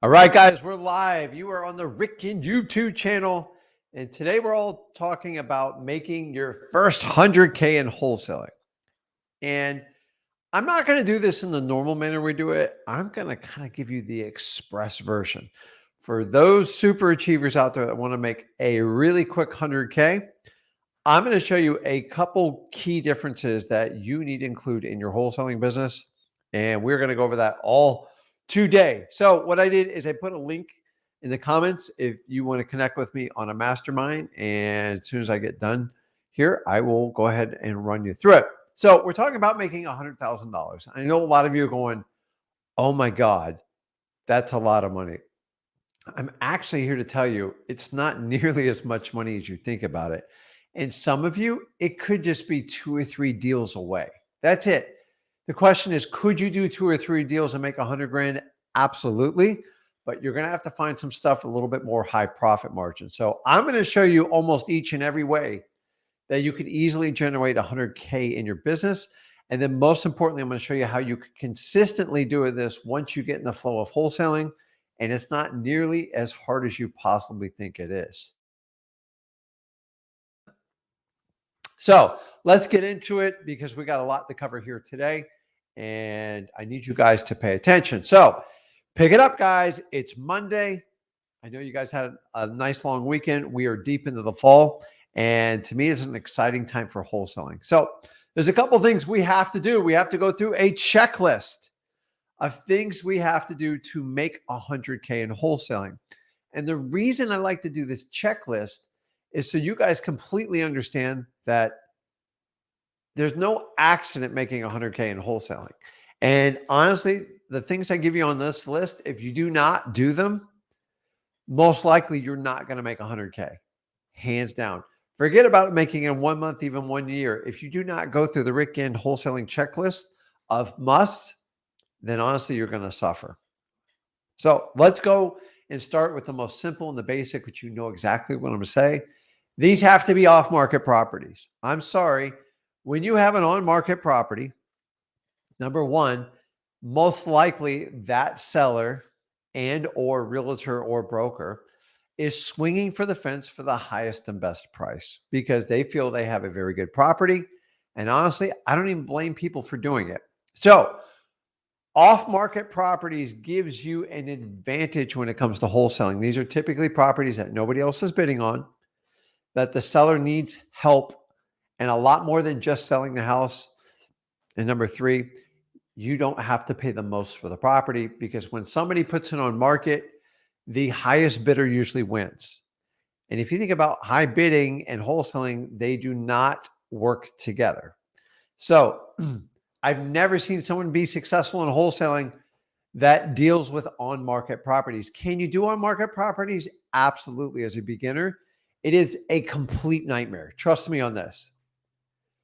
All right, guys, we're live. You are on the Rick Ginn YouTube channel. And today we're all talking about making your first 100K in wholesaling. And I'm not going to do this in the normal manner we do it. I'm going to kind of give you the express version. For those super achievers out there that want to make a really quick 100K, I'm going to show you a couple key differences that you need to include in your wholesaling business. And we're going to go over that all today. So what I did is I put a link in the comments if you want to connect with me on a mastermind. And as soon as I get done here, I will go ahead and run you through it. So we're talking about making $100,000. I know a lot of you are going, oh my God, that's a lot of money. I'm actually here to tell you it's not nearly as much money as you think about it. And some of you, it could just be 2 or 3 deals away. That's it. The question is, could you do 2 or 3 deals and make 100 grand? Absolutely. But you're going to have to find some stuff a little bit more high profit margin. So I'm going to show you almost each and every way that you could easily generate 100K in your business. And then most importantly, I'm going to show you how you can consistently do this once you get in the flow of wholesaling. And it's not nearly as hard as you possibly think it is. So let's get into it because we got a lot to cover here today. And I need you guys to pay attention. So pick it up, guys. It's Monday. I know you guys had a nice long weekend. We are deep into the fall. And to me, it's an exciting time for wholesaling. So there's a couple things we have to do. We have to go through a checklist of things we have to do to make 100K in wholesaling. And the reason I like to do this checklist is so you guys completely understand that there's no accident making 100K in wholesaling. And honestly, the things I give you on this list, if you do not do them, most likely you're not going to make 100K, hands down. Forget about making in 1 month, even 1 year. If you do not go through the Rick Ginn wholesaling checklist of musts, then honestly, you're going to suffer. So let's go and start with the most simple and the basic, which you know exactly what I'm going to say. These have to be off-market properties. I'm sorry. When you have an on-market property, number one, most likely that seller and or realtor or broker is swinging for the fence for the highest and best price because they feel they have a very good property. And honestly, I don't even blame people for doing it. So off-market properties gives you an advantage when it comes to wholesaling. These are typically properties that nobody else is bidding on, that the seller needs help and a lot more than just selling the house. And number 3, you don't have to pay the most for the property because when somebody puts it on market, the highest bidder usually wins. And if you think about high bidding and wholesaling, they do not work together. So I've never seen someone be successful in wholesaling that deals with on-market properties. Can you do on-market properties? Absolutely. As a beginner, it is a complete nightmare. Trust me on this.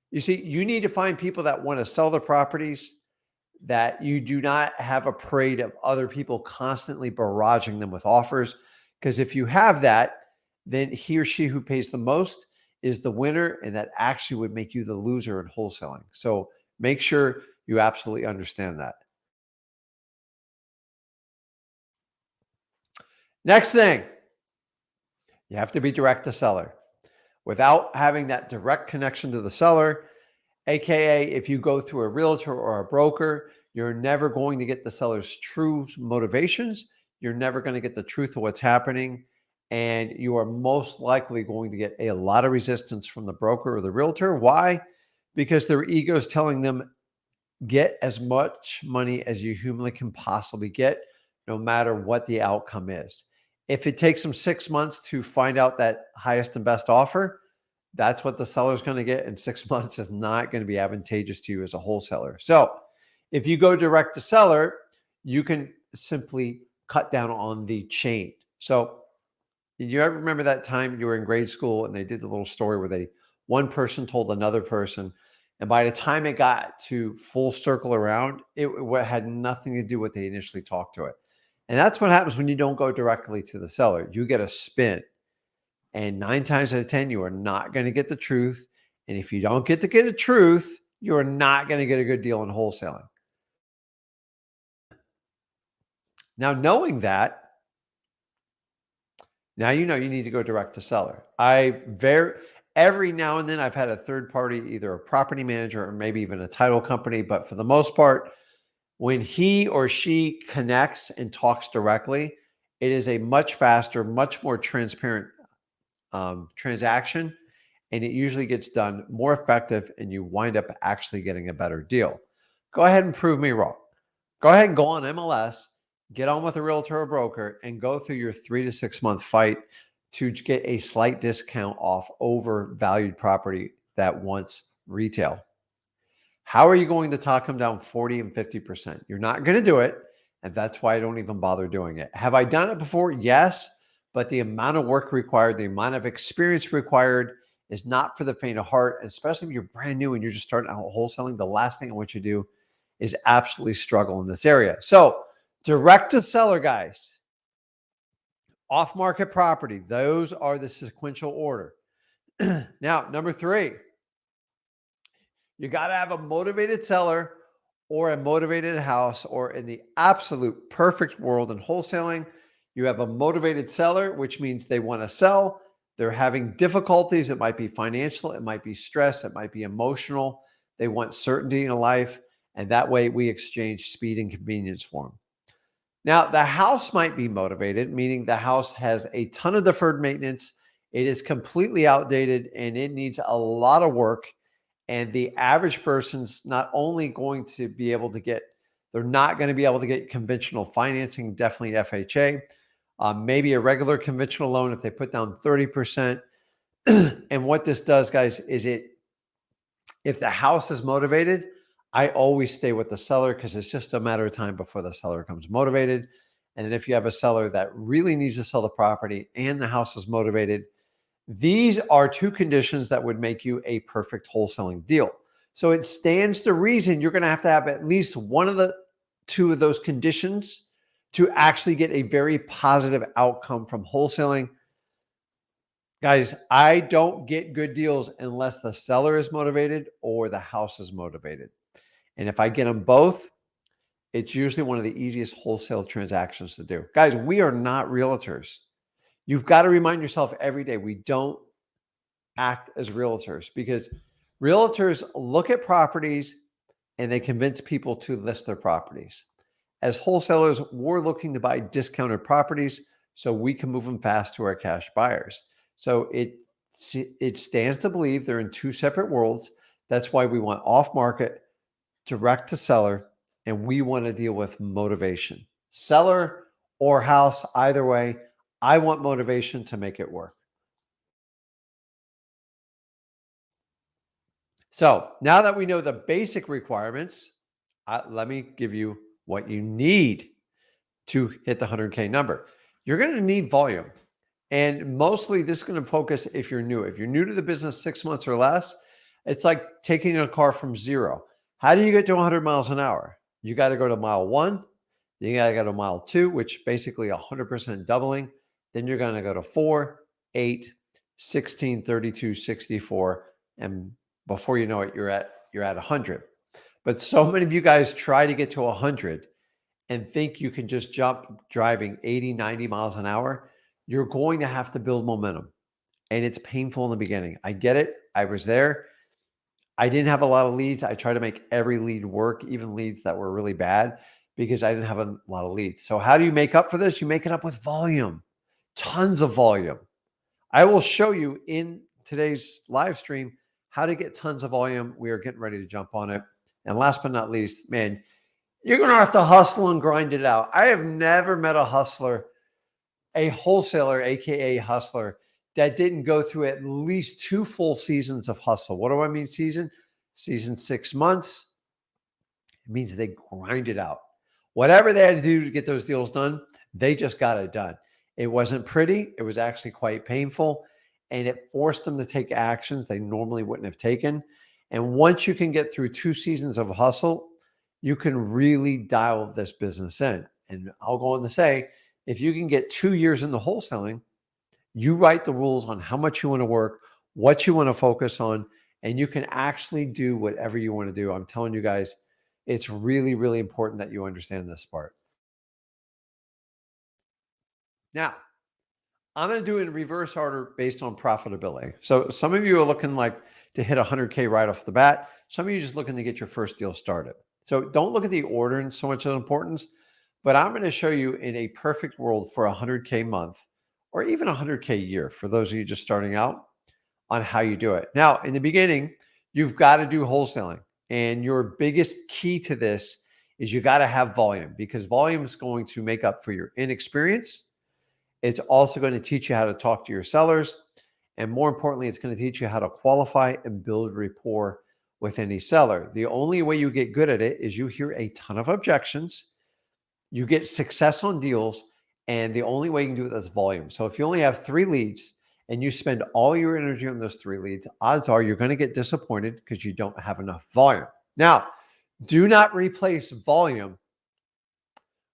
You see, you need to find people that want to sell their properties, that you do not have a parade of other people constantly barraging them with offers. Because if you have that, then he or she who pays the most is the winner, and that actually would make you the loser in wholesaling. So make sure you absolutely understand that. Next thing, you have to be direct to seller. Without having that direct connection to the seller, AKA if you go through a realtor or a broker, you're never going to get the seller's true motivations. You're never going to get the truth of what's happening. And you are most likely going to get a lot of resistance from the broker or the realtor. Why? Because their ego is telling them, get as much money as you humanly can possibly get, no matter what the outcome is. If it takes them 6 months to find out that highest and best offer, that's what the seller's going to get. And 6 months is not going to be advantageous to you as a wholesaler. So if you go direct to seller, you can simply cut down on the chain. So did you ever remember that time you were in grade school and they did the little story where one person told another person, and by the time it got to full circle around, it had nothing to do with what they initially talked to it. And that's what happens when you don't go directly to the seller. You get a spin. And 9 times out of 10, you are not going to get the truth. And if you don't get the truth, you are not going to get a good deal in wholesaling. Now, knowing that, Now you know you need to go direct to seller. Every now and then I've had a third party, either a property manager or maybe even a title company, but for the most part, when he or she connects and talks directly, it is a much faster, much more transparent transaction, and it usually gets done more effective, and you wind up actually getting a better deal. Go ahead and prove me wrong. Go ahead and go on MLS, get on with a realtor or broker, and go through your 3 to 6 month fight to get a slight discount off overvalued property that wants retail. How are you going to talk them down 40 and 50%? You're not going to do it. And that's why I don't even bother doing it. Have I done it before? Yes. But the amount of work required, the amount of experience required is not for the faint of heart. Especially if you're brand new and you're just starting out wholesaling, the last thing I want you to do is absolutely struggle in this area. So, direct to seller, guys, off market property, those are the sequential order. Now, number 3, you got to have a motivated seller or a motivated house, or in the absolute perfect world in wholesaling, you have a motivated seller, which means they want to sell. They're having difficulties. It might be financial, it might be stress, it might be emotional. They want certainty in life. And that way we exchange speed and convenience for them. Now, the house might be motivated, meaning the house has a ton of deferred maintenance. It is completely outdated and it needs a lot of work. And the average person's not only going to be able to get, they're not going to be able to get conventional financing, definitely FHA, maybe a regular conventional loan if they put down 30%. And what this does, guys, is if the house is motivated, I always stay with the seller because it's just a matter of time before the seller comes motivated. And then if you have a seller that really needs to sell the property and the house is motivated, these are 2 conditions that would make you a perfect wholesaling deal. So it stands to reason you're going to have at least one of the 2 of those conditions to actually get a very positive outcome from wholesaling. Guys, I don't get good deals unless the seller is motivated or the house is motivated. And if I get them both, it's usually one of the easiest wholesale transactions to do. Guys, we are not realtors. You've got to remind yourself every day, we don't act as realtors, because realtors look at properties and they convince people to list their properties. As wholesalers, we're looking to buy discounted properties so we can move them fast to our cash buyers. So it stands to believe they're in 2 separate worlds. That's why we want off market, direct to seller, and we want to deal with motivation. Seller or house, either way, I want motivation to make it work. So now that we know the basic requirements, let me give you what you need to hit the 100K number. You're going to need volume. And mostly this is going to focus if you're new. If you're new to the business 6 months or less, it's like taking a car from 0. How do you get to 100 miles an hour? You got to go to mile 1. Then you got to go to mile 2, which basically 100% doubling. Then you're going to go to 4, 8, 16, 32, 64. And before you know it, you're at 100. But so many of you guys try to get to 100 and think you can just jump driving 80, 90 miles an hour. You're going to have to build momentum. And it's painful in the beginning. I get it. I was there. I didn't have a lot of leads. I try to make every lead work, even leads that were really bad, because I didn't have a lot of leads. So how do you make up for this? You make it up with volume, tons of volume. I will show you in today's live stream how to get tons of volume. We are getting ready to jump on it. And last but not least, man, you're going to have to hustle and grind it out. I have never met a hustler, a wholesaler, AKA hustler, that didn't go through at least 2 full seasons of hustle. What do I mean season? Season 6 months. It means they grind it out. Whatever they had to do to get those deals done, they just got it done. It wasn't pretty. It was actually quite painful. And it forced them to take actions they normally wouldn't have taken. And once you can get through 2 seasons of hustle, you can really dial this business in. And I'll go on to say, if you can get 2 years into wholesaling, you write the rules on how much you want to work, what you want to focus on, and you can actually do whatever you want to do. I'm telling you guys, it's really, really important that you understand this part. Now, I'm going to do it in reverse order based on profitability. So some of you are looking like to hit 100K right off the bat. Some of you are just looking to get your first deal started. So don't look at the order in so much of importance, but I'm going to show you in a perfect world for 100K month or even 100K year for those of you just starting out on how you do it. Now, in the beginning, you've got to do wholesaling. And your biggest key to this is you got to have volume, because volume is going to make up for your inexperience. It's also going to teach you how to talk to your sellers. And more importantly, it's going to teach you how to qualify and build rapport with any seller. The only way you get good at it is you hear a ton of objections, you get success on deals, and the only way you can do it is volume. So if you only have 3 leads and you spend all your energy on those 3 leads, odds are you're going to get disappointed because you don't have enough volume. Now, do not replace volume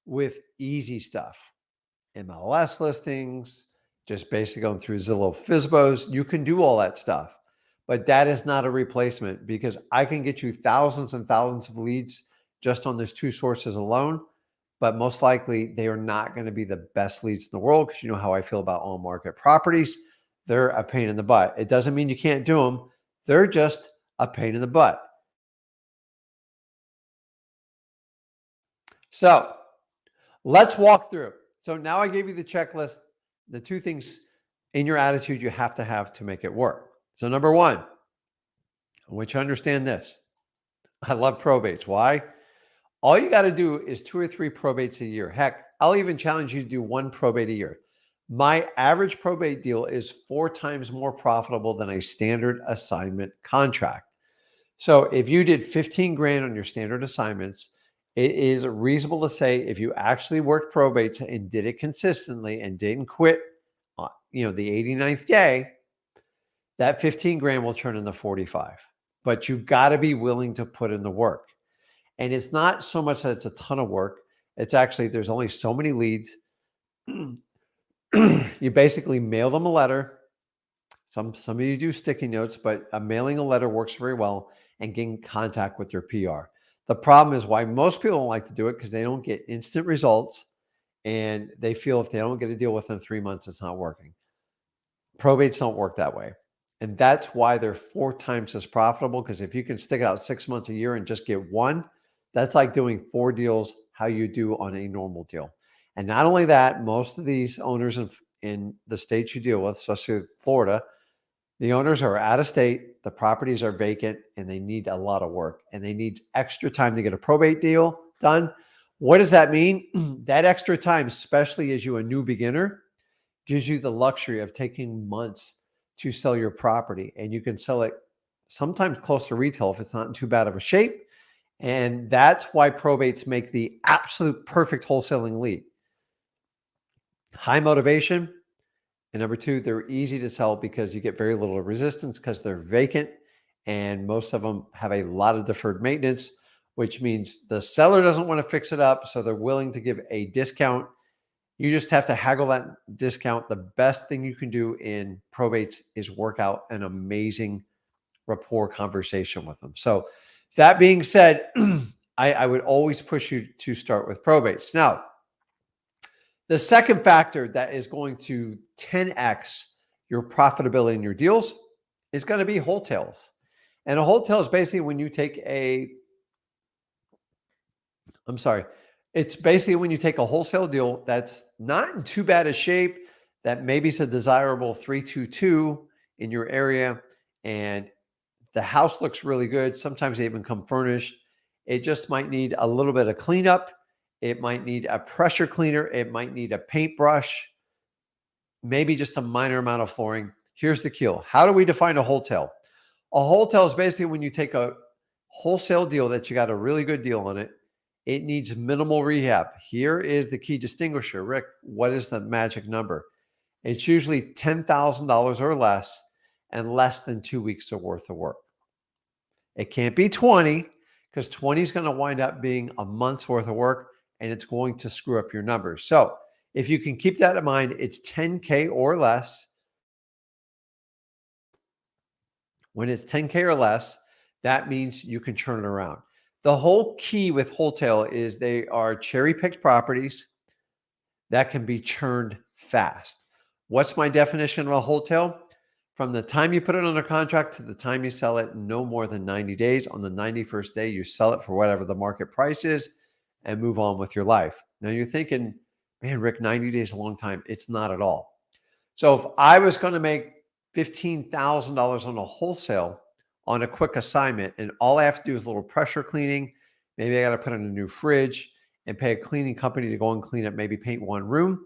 with easy stuff. MLS listings, just basically going through Zillow Fizbos. You can do all that stuff, but that is not a replacement, because I can get you thousands and thousands of leads just on those 2 sources alone, but most likely they are not going to be the best leads in the world, because you know how I feel about on-market properties. They're a pain in the butt. It doesn't mean you can't do them. They're just a pain in the butt. So let's walk through. So now I gave you the checklist, the 2 things in your attitude you have to make it work. So number 1, I want you to understand this. I love probates. Why? All you got to do is 2 or 3 probates a year. Heck, I'll even challenge you to do 1 probate a year. My average probate deal is 4 times more profitable than a standard assignment contract. So if you did 15 grand on your standard assignments, it is reasonable to say if you actually worked probates and did it consistently and didn't quit on, the 89th day, that 15 grand will turn into 45. But you got to be willing to put in the work. And it's not so much that it's a ton of work. It's actually, there's only so many leads. You basically mail them a letter. Some of you do sticky notes, but mailing a letter works very well, and getting contact with your PR. The problem is why most people don't like to do it, because they don't get instant results, and they feel if they don't get a deal within 3 months, it's not working. Probates don't work that way. And that's why they're 4 times as profitable, because if you can stick it out 6 months a year and just get 1, that's like doing 4 deals how you do on a normal deal. And not only that, most of these owners in the states you deal with, especially Florida, the owners are out of state, the properties are vacant, and they need a lot of work, and they need extra time to get a probate deal done. What does that mean? That extra time, especially as you a new beginner, gives you the luxury of taking months to sell your property, and you can sell it sometimes close to retail if it's not in too bad of a shape. And that's why probates make the absolute perfect wholesaling lead. High motivation. And number 2, they're easy to sell because you get very little resistance because they're vacant, and most of them have a lot of deferred maintenance, which means the seller doesn't want to fix it up, so they're willing to give a discount. You just have to haggle that discount. The best thing you can do in probates is work out an amazing rapport conversation with them. So that being said, I would always push you to start with probates. Now, the second factor that is going to 10x your profitability in your deals is going to be wholesales. And a wholesale is basically when you take it's basically when you take a wholesale deal that's not in too bad a shape, that maybe is a desirable 322 in your area, and the house looks really good. Sometimes they even come furnished. It just might need a little bit of cleanup. It might need a pressure cleaner. It might need a paintbrush, maybe just a minor amount of flooring. Here's the key. How do we define a wholesale? A wholesale is basically when you take a wholesale deal that you got a really good deal on it. It needs minimal rehab. Here is the key distinguisher. Rick, what is the magic number? It's usually $10,000 or less, and less than 2 weeks worth of work. It can't be 20, because 20 is going to wind up being a month's worth of work, and it's going to screw up your numbers. So if you can keep that in mind, it's 10K or less. When it's 10K or less, that means you can turn it around. The whole key with wholesale is they are cherry-picked properties that can be churned fast. What's my definition of a wholesale? From the time you put it under contract to the time you sell it, no more than 90 days. On the 91st day, you sell it for whatever the market price is and move on with your life. Now you're thinking, man, Rick, 90 days is a long time. It's not at all. So if I was going to make $15,000 on a wholesale on a quick assignment, and all I have to do is a little pressure cleaning, maybe I got to put in a new fridge and pay a cleaning company to go and clean it, maybe paint one room,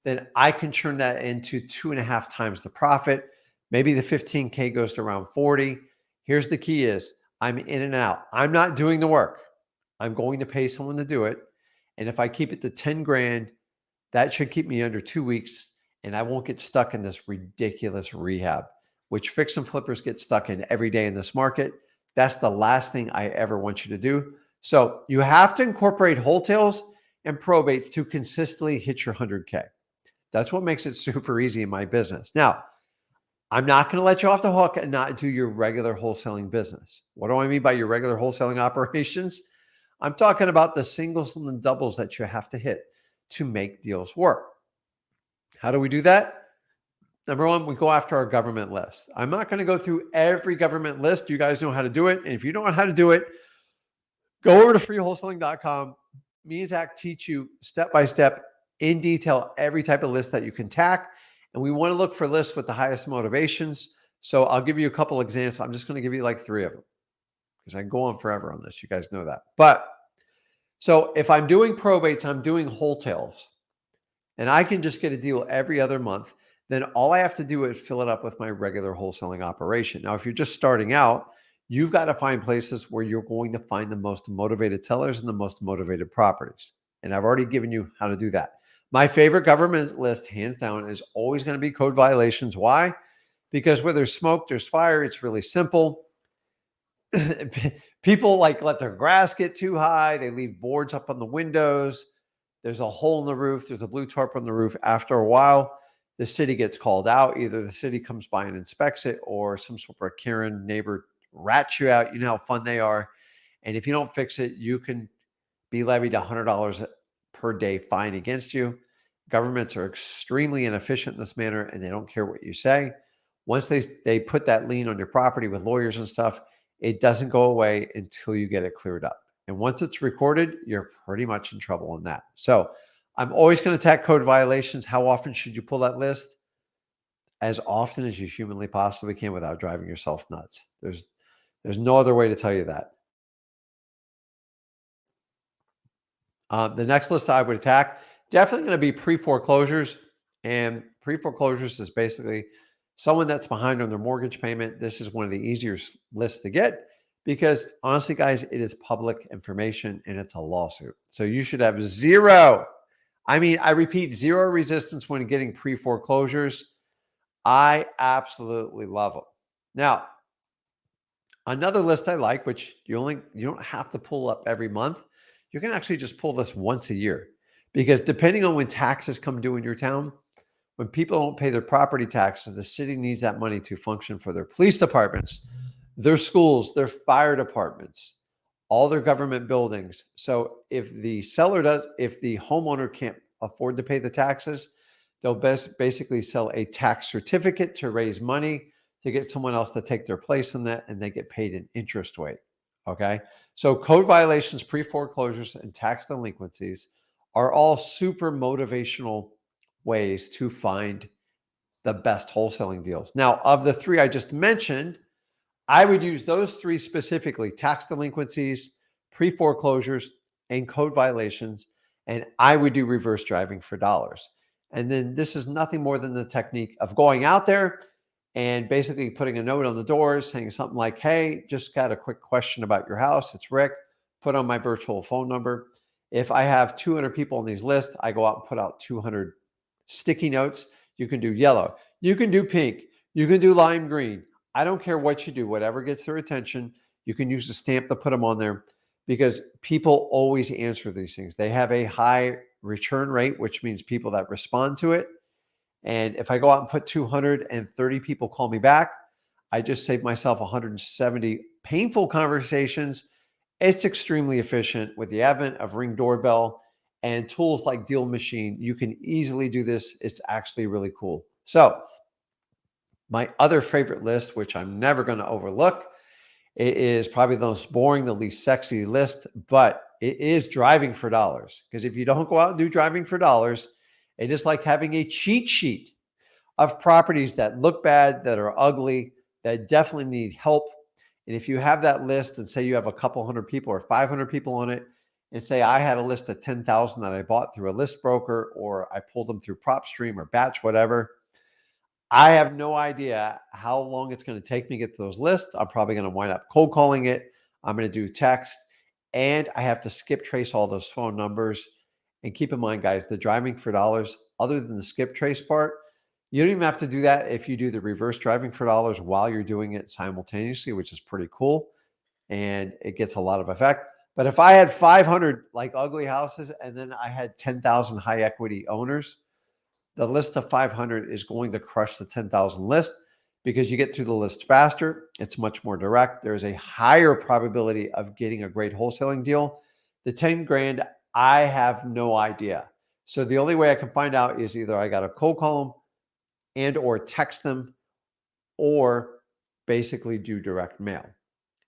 then I can turn that into 2.5 times the profit. Maybe the 15K goes to around 40. Here's the key is I'm in and out. I'm not doing the work. I'm going to pay someone to do it. And if I keep it to 10 grand, that should keep me under 2 weeks and I won't get stuck in this ridiculous rehab, which fix and flippers get stuck in every day in this market. That's the last thing I ever want you to do. So you have to incorporate wholesales and probates to consistently hit your 100K. That's what makes it super easy in my business. Now, I'm not going to let you off the hook and not do your regular wholesaling business. What do I mean by your regular wholesaling operations? I'm talking about the singles and the doubles that you have to hit to make deals work. How do we do that? Number one, we go after our government list. I'm not going to go through every government list. You guys know how to do it. And if you don't know how to do it, go over to freewholesaling.com. Me and Zach teach you step by step in detail every type of list that you can tack. And we want to look for lists with the highest motivations. So I'll give you a couple examples. I'm just going to give you like 3 of them because I can go on forever on this. You guys know that. But so if I'm doing probates, I'm doing wholesales, and I can just get a deal every other month, then all I have to do is fill it up with my regular wholesaling operation. Now, if you're just starting out, you've got to find places where you're going to find the most motivated sellers and the most motivated properties. And I've already given you how to do that. My favorite government list, hands down, is always going to be code violations. Why? Because where there's smoke, there's fire. It's really simple. People like let their grass get too high. They leave boards up on the windows. There's a hole in the roof. There's a blue tarp on the roof. After a while, the city gets called out. Either the city comes by and inspects it, or some sort of Karen neighbor rats you out. You know how fun they are. And if you don't fix it, you can be levied $100 per day fine against you. Governments are extremely inefficient in this manner, and they don't care what you say. Once they put that lien on your property with lawyers and stuff, it doesn't go away until you get it cleared up. And once it's recorded, you're pretty much in trouble on that. So I'm always going to attack code violations. How often should you pull that list? As often as you humanly possibly can without driving yourself nuts. There's no other way to tell you that. The next list I would attack, definitely going to be pre-foreclosures. And pre-foreclosures is basically someone that's behind on their mortgage payment. This is one of the easier lists to get because honestly, guys, it is public information and it's a lawsuit. So you should have zero. I mean, I repeat, zero resistance when getting pre-foreclosures. I absolutely love them. Now, another list I like, which you don't have to pull up every month. You can actually just pull this once a year because depending on when taxes come due in your town, when people don't pay their property taxes, the city needs that money to function for their police departments, their schools, their fire departments, all their government buildings. So if the homeowner can't afford to pay the taxes, they'll basically sell a tax certificate to raise money to get someone else to take their place in that, and they get paid an interest rate. Okay. So code violations, pre-foreclosures, and tax delinquencies are all super motivational ways to find the best wholesaling deals. Now, of the 3 I just mentioned, I would use those 3 specifically: tax delinquencies, pre-foreclosures, and code violations. And I would do reverse driving for dollars. And then this is nothing more than the technique of going out there and basically putting a note on the doors saying something like, hey, just got a quick question about your house. It's Rick. Put on my virtual phone number. If I have 200 people on these lists, I go out and put out 200 sticky notes. You can do yellow. You can do pink. You can do lime green. I don't care what you do, whatever gets their attention. You can use the stamp to put them on there because people always answer these things. They have a high return rate, which means people that respond to it. And if I go out and put 230 people call me back, I just saved myself 170 painful conversations. It's extremely efficient with the advent of Ring doorbell and tools like Deal Machine, you can easily do this. It's actually really cool. So my other favorite list, which I'm never going to overlook, it is probably the most boring, the least sexy list, but it is driving for dollars. Because if you don't go out and do driving for dollars, it is like having a cheat sheet of properties that look bad, that are ugly, that definitely need help. And if you have that list and say you have a couple hundred people or 500 people on it, and say I had a list of 10,000 that I bought through a list broker, or I pulled them through PropStream or Batch, whatever, I have no idea how long it's going to take me to get to those lists. I'm probably going to wind up cold calling it. I'm going to do text, and I have to skip trace all those phone numbers. And keep in mind, guys, the driving for dollars, other than the skip trace part, you don't even have to do that if you do the reverse driving for dollars while you're doing it simultaneously, which is pretty cool. And it gets a lot of effect. But if I had 500 like ugly houses and then I had 10,000 high equity owners, the list of 500 is going to crush the 10,000 list because you get through the list faster. It's much more direct. There's a higher probability of getting a great wholesaling deal. The 10 grand, I have no idea. So the only way I can find out is either I got to cold call them and or text them, or basically do direct mail.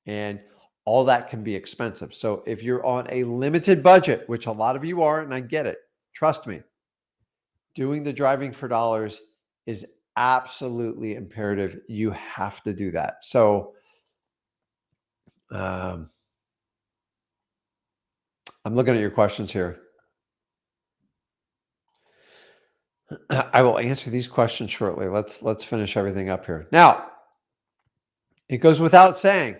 And all that can be expensive. So if you're on a limited budget, which a lot of you are, and I get it, trust me, doing the driving for dollars is absolutely imperative. You have to do that. So I'm looking at your questions here. I will answer these questions shortly. Let's finish everything up here. Now, it goes without saying,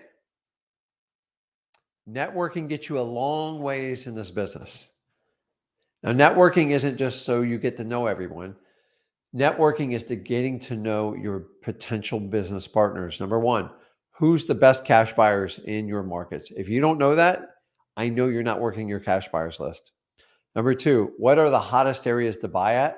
networking gets you a long ways in this business. Now, networking isn't just so you get to know everyone. Networking is the getting to know your potential business partners. Number one, who's the best cash buyers in your markets? If you don't know that, I know you're not working your cash buyers list. Number two, what are the hottest areas to buy at?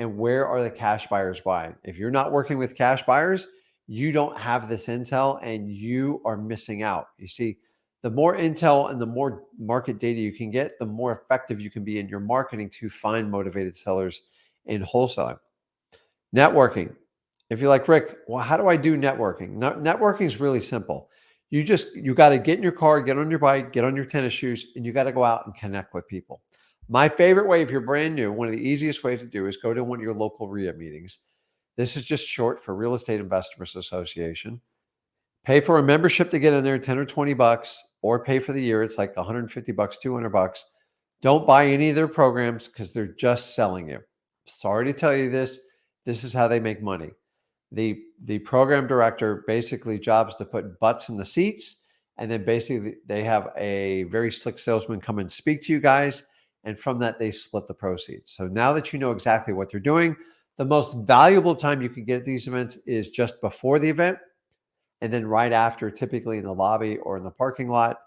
And where are the cash buyers buying? If you're not working with cash buyers, you don't have this intel and you are missing out. You see, the more intel and the more market data you can get, the more effective you can be in your marketing to find motivated sellers in wholesaling. Networking. If you're like, Rick, well, how do I do networking? Networking is really simple. You got to get in your car, get on your bike, get on your tennis shoes, and you got to go out and connect with people. My favorite way, if you're brand new, one of the easiest ways to do is go to one of your local RIA meetings. This is just short for Real Estate Investors Association. Pay for a membership to get in there, 10 or 20 bucks, or pay for the year. It's like 150 bucks, 200 bucks. Don't buy any of their programs because they're just selling you. Sorry to tell you this. This is how they make money. The program director basically jobs to put butts in the seats, and then basically they have a very slick salesman come and speak to you guys, and from that they split the proceeds. So now that you know exactly what they're doing, the most valuable time you can get at these events is just before the event, and then right after, typically in the lobby or in the parking lot.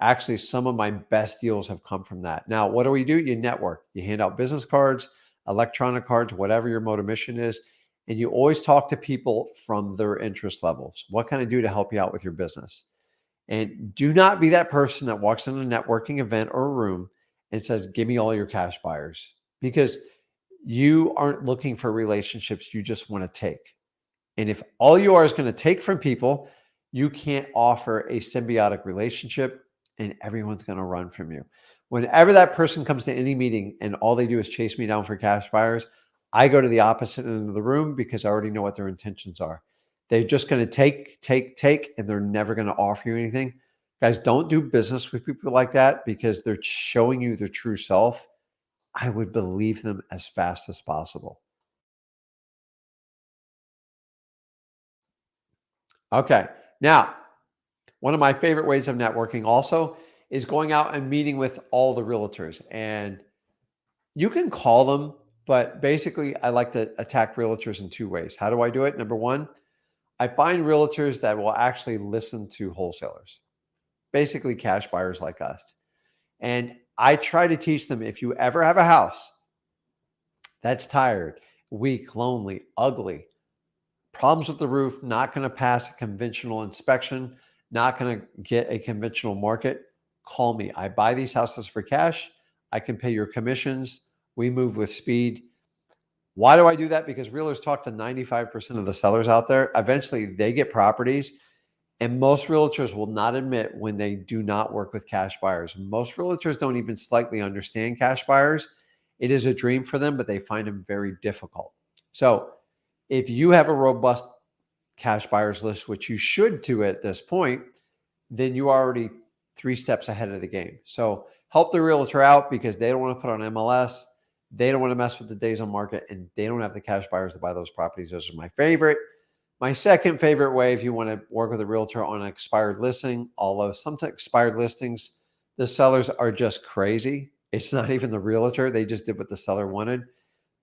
Actually, some of my best deals have come from that. Now, what do? You network. You hand out business cards, electronic cards, whatever your mode of mission is. And you always talk to people from their interest levels. What can I do to help you out with your business? And do not be that person that walks in a networking event or a room and says, give me all your cash buyers, because you aren't looking for relationships. You just want to take. And if all you are is going to take from people, you can't offer a symbiotic relationship, and everyone's going to run from you. Whenever that person comes to any meeting and all they do is chase me down for cash buyers, I go to the opposite end of the room because I already know what their intentions are. They're just going to take, and they're never going to offer you anything. Guys, don't do business with people like that because they're showing you their true self. I would believe them as fast as possible. Okay. Now, one of my favorite ways of networking also is going out and meeting with all the realtors. And you can call them, but basically I like to attack realtors in two ways. How do I do it? Number one, I find realtors that will actually listen to wholesalers, basically cash buyers like us. And I try to teach them, if you ever have a house that's tired, weak, lonely, ugly, problems with the roof, not going to pass a conventional inspection, not going to get a conventional market, call me. I buy these houses for cash. I can pay your commissions. We move with speed. Why do I do that? Because realtors talk to 95% of the sellers out there. Eventually, they get properties. And most realtors will not admit when they do not work with cash buyers. Most realtors don't even slightly understand cash buyers. It is a dream for them, but they find them very difficult. So if you have a robust cash buyers list, which you should do at this point, then you are already 3 steps ahead of the game. So help the realtor out because they don't want to put on MLS. They don't want to mess with the days on market, and they don't have the cash buyers to buy those properties. Those are my favorite. My second favorite way, if you want to work with a realtor on an expired listing, although sometimes expired listings, the sellers are just crazy. It's not even the realtor. They just did what the seller wanted.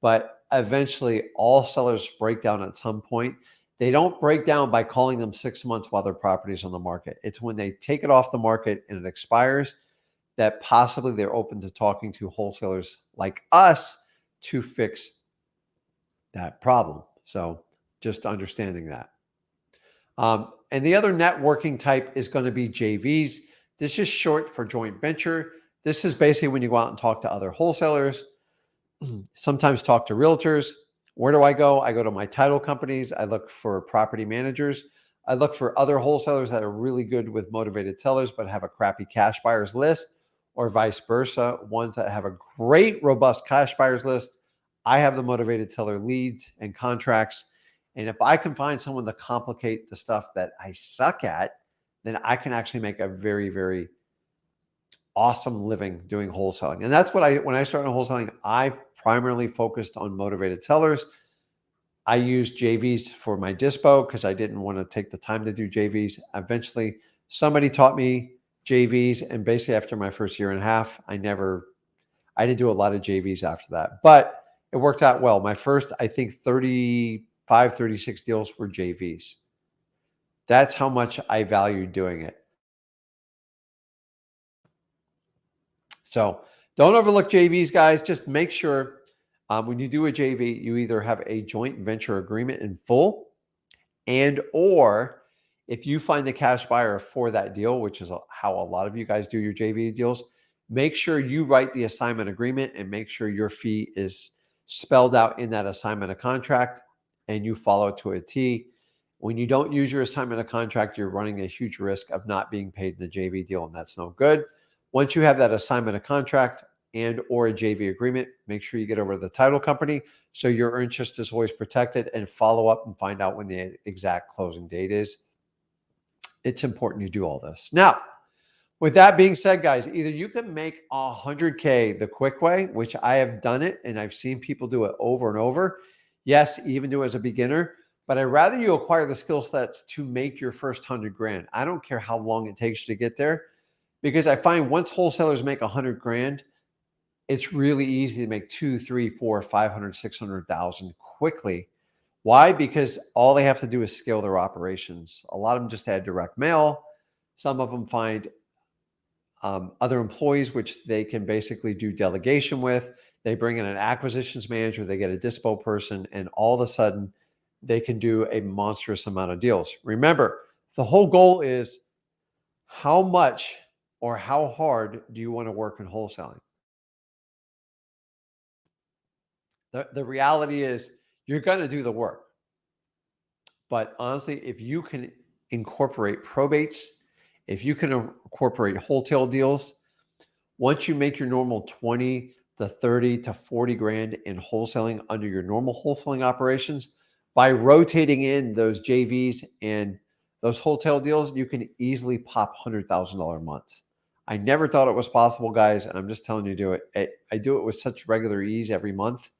But eventually, all sellers break down at some point. They don't break down by calling them 6 months while their property is on the market. It's when they take it off the market and it expires that possibly they're open to talking to wholesalers like us to fix that problem. So just understanding that. And the other networking type is going to be JVs. This is short for joint venture. This is basically when you go out and talk to other wholesalers, sometimes talk to realtors. Where do I go? I go to my title companies. I look for property managers. I look for other wholesalers that are really good with motivated sellers, but have a crappy cash buyers list, or vice versa. Ones that have a great, robust cash buyers list. I have the motivated seller leads and contracts. And if I can find someone to complicate the stuff that I suck at, then I can actually make a very, very awesome living doing wholesaling. And that's what when I started wholesaling, I primarily focused on motivated sellers. I used JVs for my dispo because I didn't want to take the time to do JVs. Eventually, somebody taught me JVs. And basically after my first year and a half, I didn't do a lot of JVs after that, but it worked out well. My first, I think 35, 36 deals were JVs. That's how much I valued doing it. So don't overlook JVs, guys. Just make sure when you do a JV, you either have a joint venture agreement in full, and or if you find the cash buyer for that deal, which is how a lot of you guys do your JV deals, make sure you write the assignment agreement and make sure your fee is spelled out in that assignment of contract and you follow it to a T. When you don't use your assignment of contract, you're running a huge risk of not being paid in the JV deal, and that's no good. Once you have that assignment of contract and or a JV agreement, make sure you get over to the title company so your interest is always protected, and follow up and find out when the exact closing date is. It's important you do all this. Now, with that being said, guys, either you can make 100K the quick way, which I have done it and I've seen people do it over and over. Yes, even do it as a beginner, but I'd rather you acquire the skill sets to make your first 100 grand. I don't care how long it takes you to get there, because I find once wholesalers make 100 grand, it's really easy to make 2, 3, 4, 500, 600,000 quickly. Why? Because all they have to do is scale their operations. A lot of them just add direct mail. Some of them find other employees, which they can basically do delegation with. They bring in an acquisitions manager, they get a dispo person, and all of a sudden they can do a monstrous amount of deals. Remember, the whole goal is how much or how hard do you want to work in wholesaling? The reality is you're going to do the work. But honestly, if you can incorporate probates, if you can incorporate wholesale deals, once you make your normal 20 to 30 to 40 grand in wholesaling under your normal wholesaling operations, by rotating in those JVs and those wholesale deals, you can easily pop $100,000 months. I never thought it was possible, guys, and I'm just telling you to do it. I do it with such regular ease every month,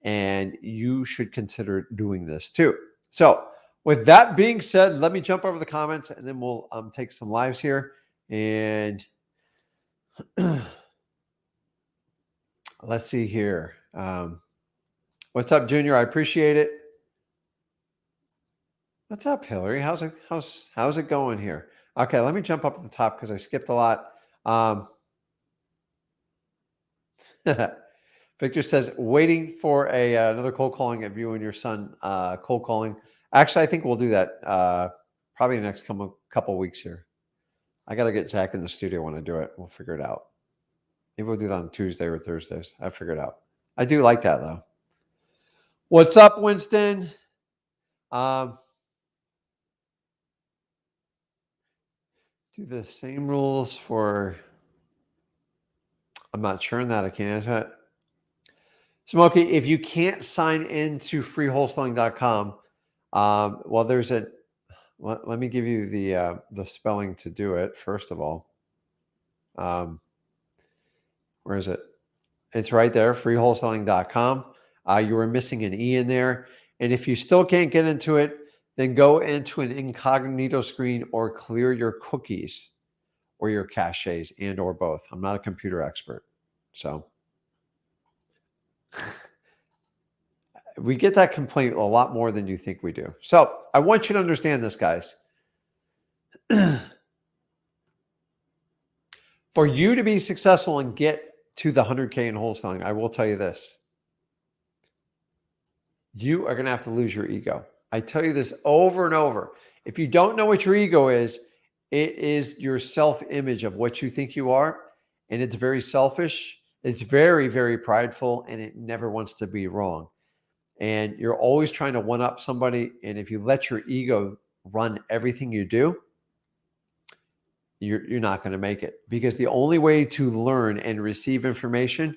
and you should consider doing this too. So with that being said, let me jump over the comments and then we'll take some lives here. And let's see here. What's up, Junior? I appreciate it. What's up, Hillary? How's it going here? Okay, let me jump up at the top because I skipped a lot. Victor says, waiting for another cold calling of you and your son cold calling. Actually, I think we'll do that probably the next couple weeks here. I got to get Zach in the studio when I do it. We'll figure it out. Maybe we'll do that on Tuesday or Thursdays. I figured out. I do like that though. What's up, Winston? Um, do the same rules for. I'm not sure on that. I can't answer that. Smokey, if you can't sign into freewholesaling.com, well, there's a. Let me give you the spelling to do it. First of all, where is it? It's right there, freewholesaling.com. You were missing an E in there. And if you still can't get into it, then go into an incognito screen or clear your cookies or your caches and or both. I'm not a computer expert. So we get that complaint a lot more than you think we do. So I want you to understand this, guys. For you to be successful and get to the 100K in wholesaling, I will tell you this. You are going to have to lose your ego. I tell you this over and over. If you don't know what your ego is, it is your self-image of what you think you are. And it's very selfish. It's very, very prideful, and it never wants to be wrong. And you're always trying to one-up somebody. And if you let your ego run everything you do, you're not going to make it. Because the only way to learn and receive information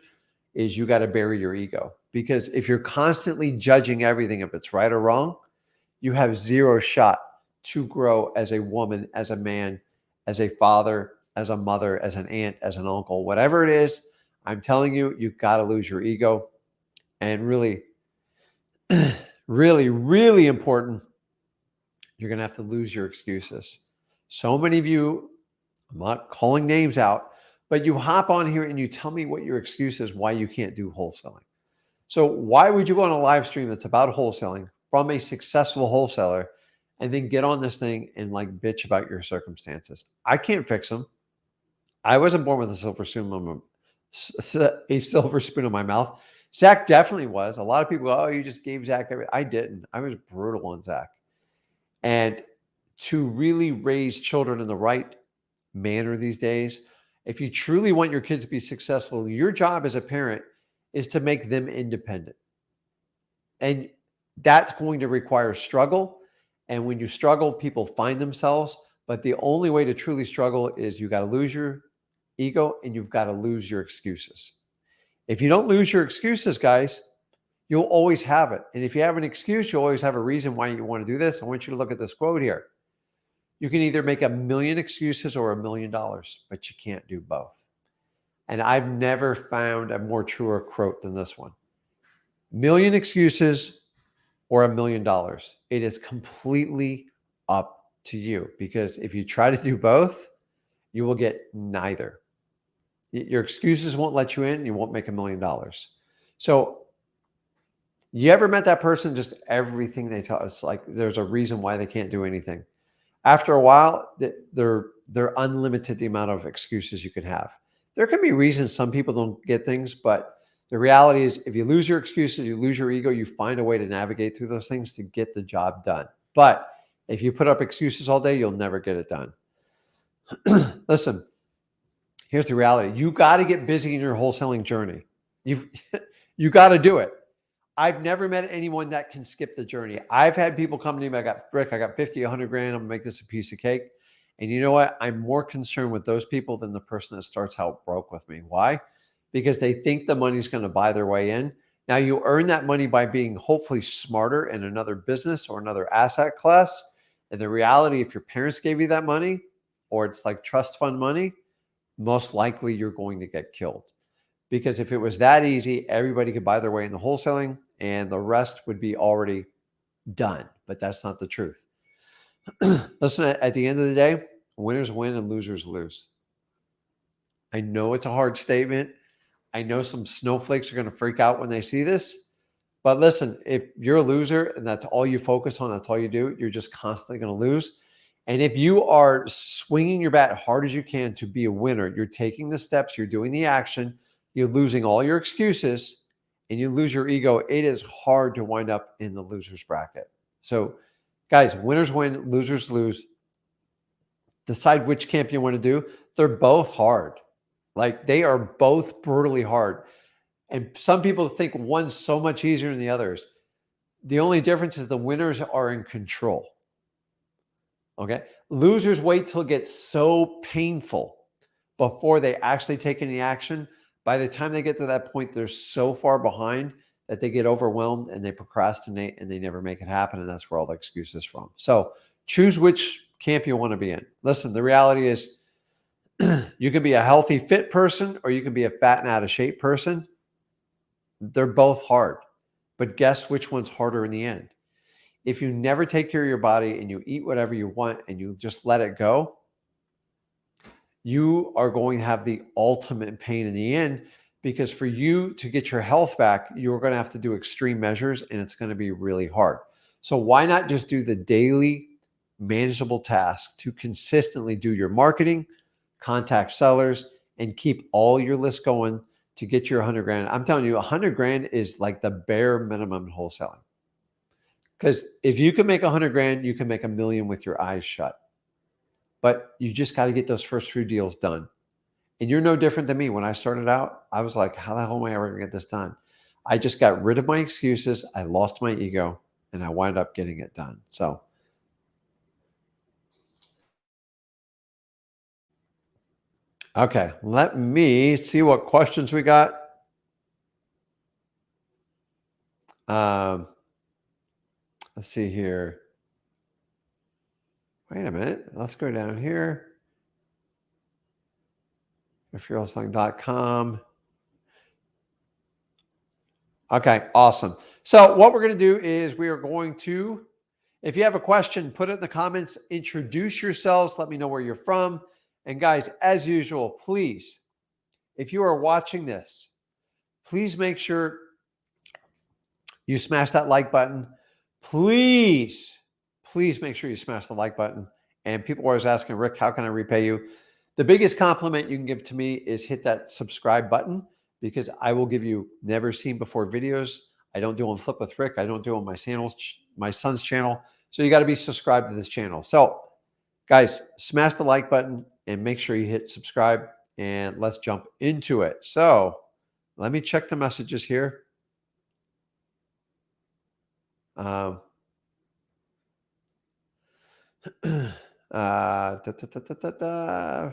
is you got to bury your ego. Because if you're constantly judging everything, if it's right or wrong, you have zero shot to grow as a woman, as a man, as a father, as a mother, as an aunt, as an uncle, whatever it is. I'm telling you, you've got to lose your ego. And really, really, really important, you're going to have to lose your excuses. So many of you, I'm not calling names out, but you hop on here and you tell me what your excuse is why you can't do wholesaling. So why would you go on a live stream that's about wholesaling from a successful wholesaler and then get on this thing and like bitch about your circumstances? I can't fix them. I wasn't born with a silver spoon in my mouth. Zach definitely was. A lot of people go, oh, you just gave Zach everything. I didn't. I was brutal on Zach. And to really raise children in the right manner these days, if you truly want your kids to be successful, your job as a parent is to make them independent. And that's going to require struggle. And when you struggle, people find themselves. But the only way to truly struggle is you got to lose your ego and you've got to lose your excuses. If you don't lose your excuses, guys, you'll always have it. And if you have an excuse, you always have a reason why you want to do this. I want you to look at this quote here. You can either make 1,000,000 excuses or $1 million, but you can't do both. And I've never found a more truer quote than this one. 1,000,000 excuses or $1 million. It is completely up to you, because if you try to do both, you will get neither. Your excuses won't let you in. You won't make $1 million. So you ever met that person, just everything they tell us, like there's a reason why they can't do anything. After a while, they're unlimited the amount of excuses you can have. There can be reasons some people don't get things, but the reality is if you lose your excuses, you lose your ego, you find a way to navigate through those things to get the job done. But if you put up excuses all day, you'll never get it done. Listen, here's the reality. You got to get busy in your wholesaling journey. You got to do it. I've never met anyone that can skip the journey. I've had people come to me, Rick, I got 50, 100 grand. I'm gonna make this a piece of cake. And you know what? I'm more concerned with those people than the person that starts out broke with me. Why? Because they think the money's going to buy their way in. Now you earn that money by being hopefully smarter in another business or another asset class. And the reality, if your parents gave you that money or it's like trust fund money, most likely you're going to get killed. Because if it was that easy, everybody could buy their way in the wholesaling and the rest would be already done. But that's not the truth. Listen, at the end of the day, winners win and losers lose. I know it's a hard statement. I know some snowflakes are going to freak out when they see this. But listen, if you're a loser and that's all you focus on, that's all you do, you're just constantly going to lose. And if you are swinging your bat hard as you can to be a winner, you're taking the steps, you're doing the action, you're losing all your excuses, and you lose your ego, it is hard to wind up in the loser's bracket. So guys, winners win, losers lose. Decide which camp you want to do. They're both hard. Like they are both brutally hard. And some people think one's so much easier than the others. The only difference is the winners are in control. Okay. Losers wait till it gets so painful before they actually take any action. By the time they get to that point, they're so far behind that they get overwhelmed and they procrastinate and they never make it happen. And that's where all the excuses from. So choose which camp you want to be in. Listen, the reality is you can be a healthy, fit person or you can be a fat and out of shape person. They're both hard. But guess which one's harder in the end? If you never take care of your body and you eat whatever you want and you just let it go, you are going to have the ultimate pain in the end, because for you to get your health back, you're going to have to do extreme measures and it's going to be really hard. So why not just do the daily manageable tasks to consistently do your marketing, contact sellers, and keep all your lists going to get your 100 grand. I'm telling you, 100 grand is like the bare minimum in wholesaling. Because if you can make 100 grand, you can make $1 million with your eyes shut. But you just got to get those first few deals done. And you're no different than me. When I started out, I was like, how the hell am I ever going to get this done? I just got rid of my excuses. I lost my ego and I wound up getting it done. So, okay, let me see what questions we got. Let's see here. Wait a minute. Let's go down here. If-you're-wholesaling.com. Okay, awesome. So what we're going to do is we are going to, if you have a question, put it in the comments, introduce yourselves, let me know where you're from. And guys, as usual, please, if you are watching this, please make sure you smash that like button. Please make sure you smash the like button. And people are always asking, Rick, how can I repay you? The biggest compliment you can give to me is hit that subscribe button, because I will give you never seen before videos. I don't do on Flip with Rick. I don't do on my son's channel. So you got to be subscribed to this channel. So guys, smash the like button and make sure you hit subscribe, and let's jump into it. So let me check the messages here. Da, da, da, da, da.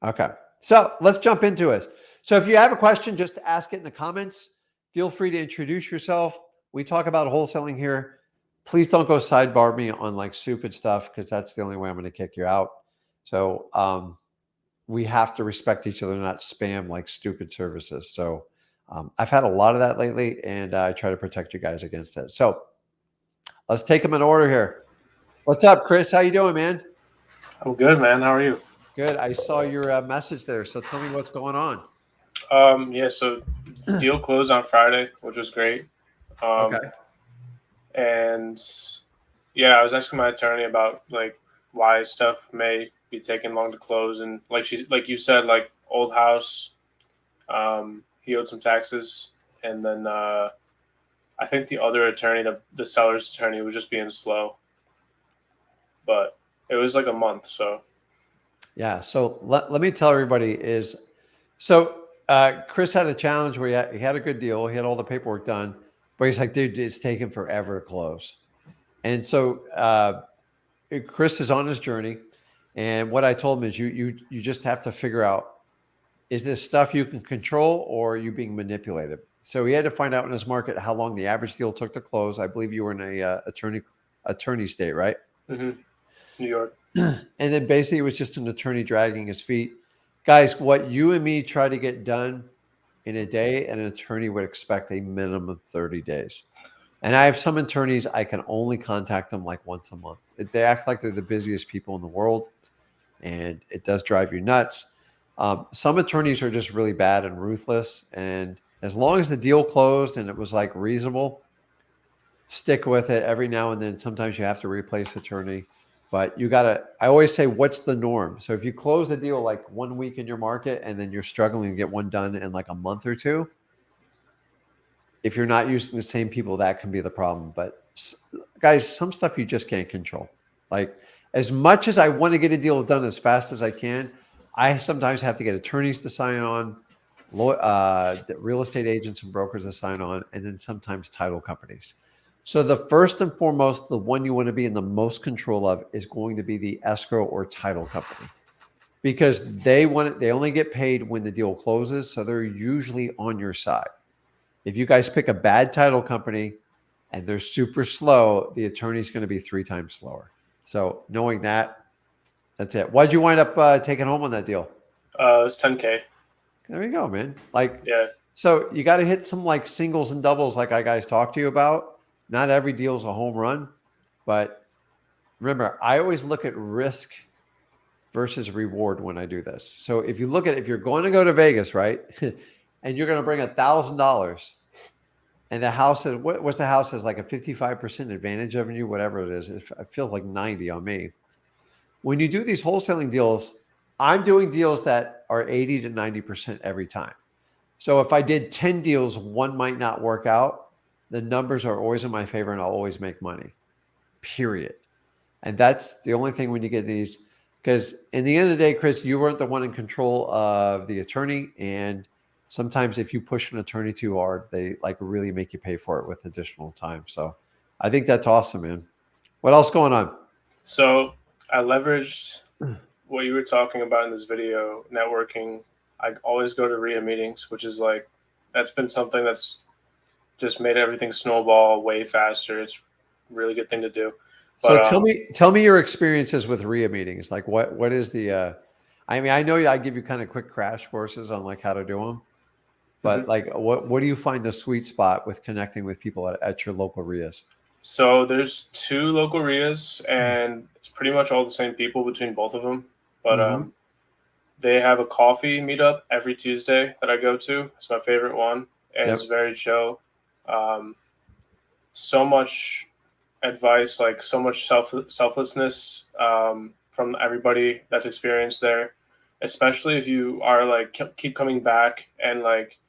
Okay, so let's jump into it. So if you have a question, just ask it in the comments. Feel free to introduce yourself. We talk about wholesaling here. Please don't go sidebar me on like stupid stuff, because that's the only way I'm going to kick you out. So we have to respect each other, not spam like stupid services. So I've had a lot of that lately, and I try to protect you guys against it. So let's take them in order here. What's up, Chris? How you doing, man? I'm good, man. How are you? Good. I saw your message there. So tell me what's going on. Yeah, so deal closed on Friday, which was great. Okay. And yeah, I was asking my attorney about like why stuff may be taking long to close, and like you said, like old house, he owed some taxes, and then I think the other attorney, the seller's attorney, was just being slow. But it was like a month, so. Yeah. So let me tell everybody is, so Chris had a challenge where he had a good deal. He had all the paperwork done, but he's like, dude, it's taking forever to close. And so Chris is on his journey. And what I told him is you just have to figure out, is this stuff you can control or are you being manipulated? So he had to find out in his market how long the average deal took to close. I believe you were in a attorney state, right? Mm-hmm. New York. And then basically it was just an attorney dragging his feet. Guys, what you and me try to get done in a day, an attorney would expect a minimum of 30 days. And I have some attorneys, I can only contact them like once a month. They act like they're the busiest people in the world, and it does drive you nuts. Some attorneys are just really bad and ruthless. And as long as the deal closed and it was like reasonable, stick with it. Every now and then, sometimes you have to replace attorney. But you got to, I always say, what's the norm? So if you close the deal like 1 week in your market and then you're struggling to get one done in like a month or two, if you're not using the same people, that can be the problem. But guys, some stuff you just can't control. Like as much as I want to get a deal done as fast as I can, I sometimes have to get attorneys to sign on, real estate agents and brokers to sign on, and then sometimes title companies. So the first and foremost, the one you want to be in the most control of is going to be the escrow or title company, because they only get paid when the deal closes. So they're usually on your side. If you guys pick a bad title company and they're super slow, the attorney's going to be 3 times slower. So knowing that, that's it. Why'd you wind up taking home on that deal? It was 10K. There you go, man. Like, Yeah. so you got to hit some like singles and doubles, like I guys talked to you about. Not every deal is a home run, but remember, I always look at risk versus reward when I do this. So if you look at, if you're going to go to Vegas, right, and you're going to bring $1,000, and the house is, what's the house has like a 55% advantage of you, whatever it is. It feels like 90 on me. When you do these wholesaling deals, I'm doing deals that are 80 to 90% every time. So if I did 10 deals, one might not work out. The numbers are always in my favor and I'll always make money, period. And that's the only thing when you get these, because in the end of the day, Chris, you weren't the one in control of the attorney. And sometimes if you push an attorney too hard, they like really make you pay for it with additional time. So I think that's awesome, man. What else going on? So I leveraged what you were talking about in this video, networking. I always go to RIA meetings, which is like, that's been something that's just made everything snowball way faster. It's a really good thing to do. But, so tell me your experiences with RIA meetings. Like what is the, I mean, I know I give you kind of quick crash courses on like how to do them, but like what do you find the sweet spot with connecting with people at your local RIAs? So there's 2 local RIAs and it's pretty much all the same people between both of them. But they have a coffee meetup every Tuesday that I go to. It's my favorite one. And it's very chill. So much advice, like so much selflessness from everybody that's experienced there, especially if you are like keep coming back and like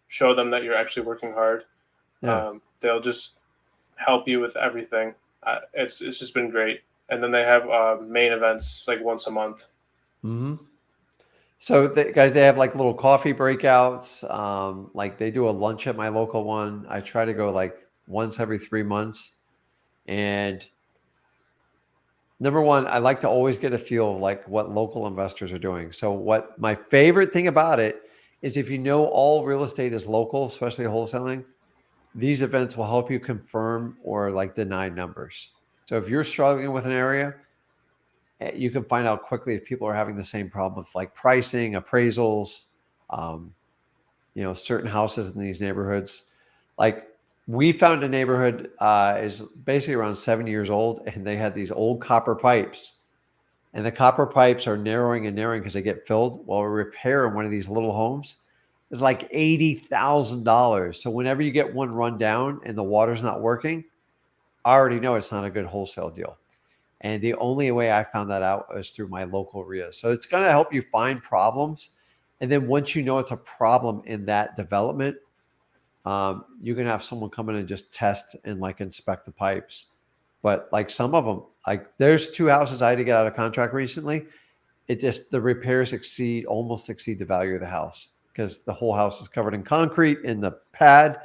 show them that you're actually working hard. They'll just help you with everything. It's just been great. And then they have main events like once a month. So guys, they have like little coffee breakouts. Like they do a lunch at my local one. I try to go like once every 3 months. And number one, I like to always get a feel of like what local investors are doing. So what my favorite thing about it is if you know all real estate is local, especially wholesaling, these events will help you confirm or like deny numbers. So if you're struggling with an area, you can find out quickly if people are having the same problem with like pricing, appraisals, certain houses in these neighborhoods. Like we found a neighborhood is basically around 7 years old, and they had these old copper pipes, and the copper pipes are narrowing and narrowing because they get filled. Well, a repair in one of these little homes is like $80,000. So whenever you get one run down and the water's not working, I already know it's not a good wholesale deal. And the only way I found that out was through my local RIA. So it's going to help you find problems. And then once you know it's a problem in that development, you can have someone come in and just test and like inspect the pipes. But like some of them, like there's 2 houses I had to get out of contract recently. It just, the repairs almost exceed the value of the house because the whole house is covered in concrete in the pad.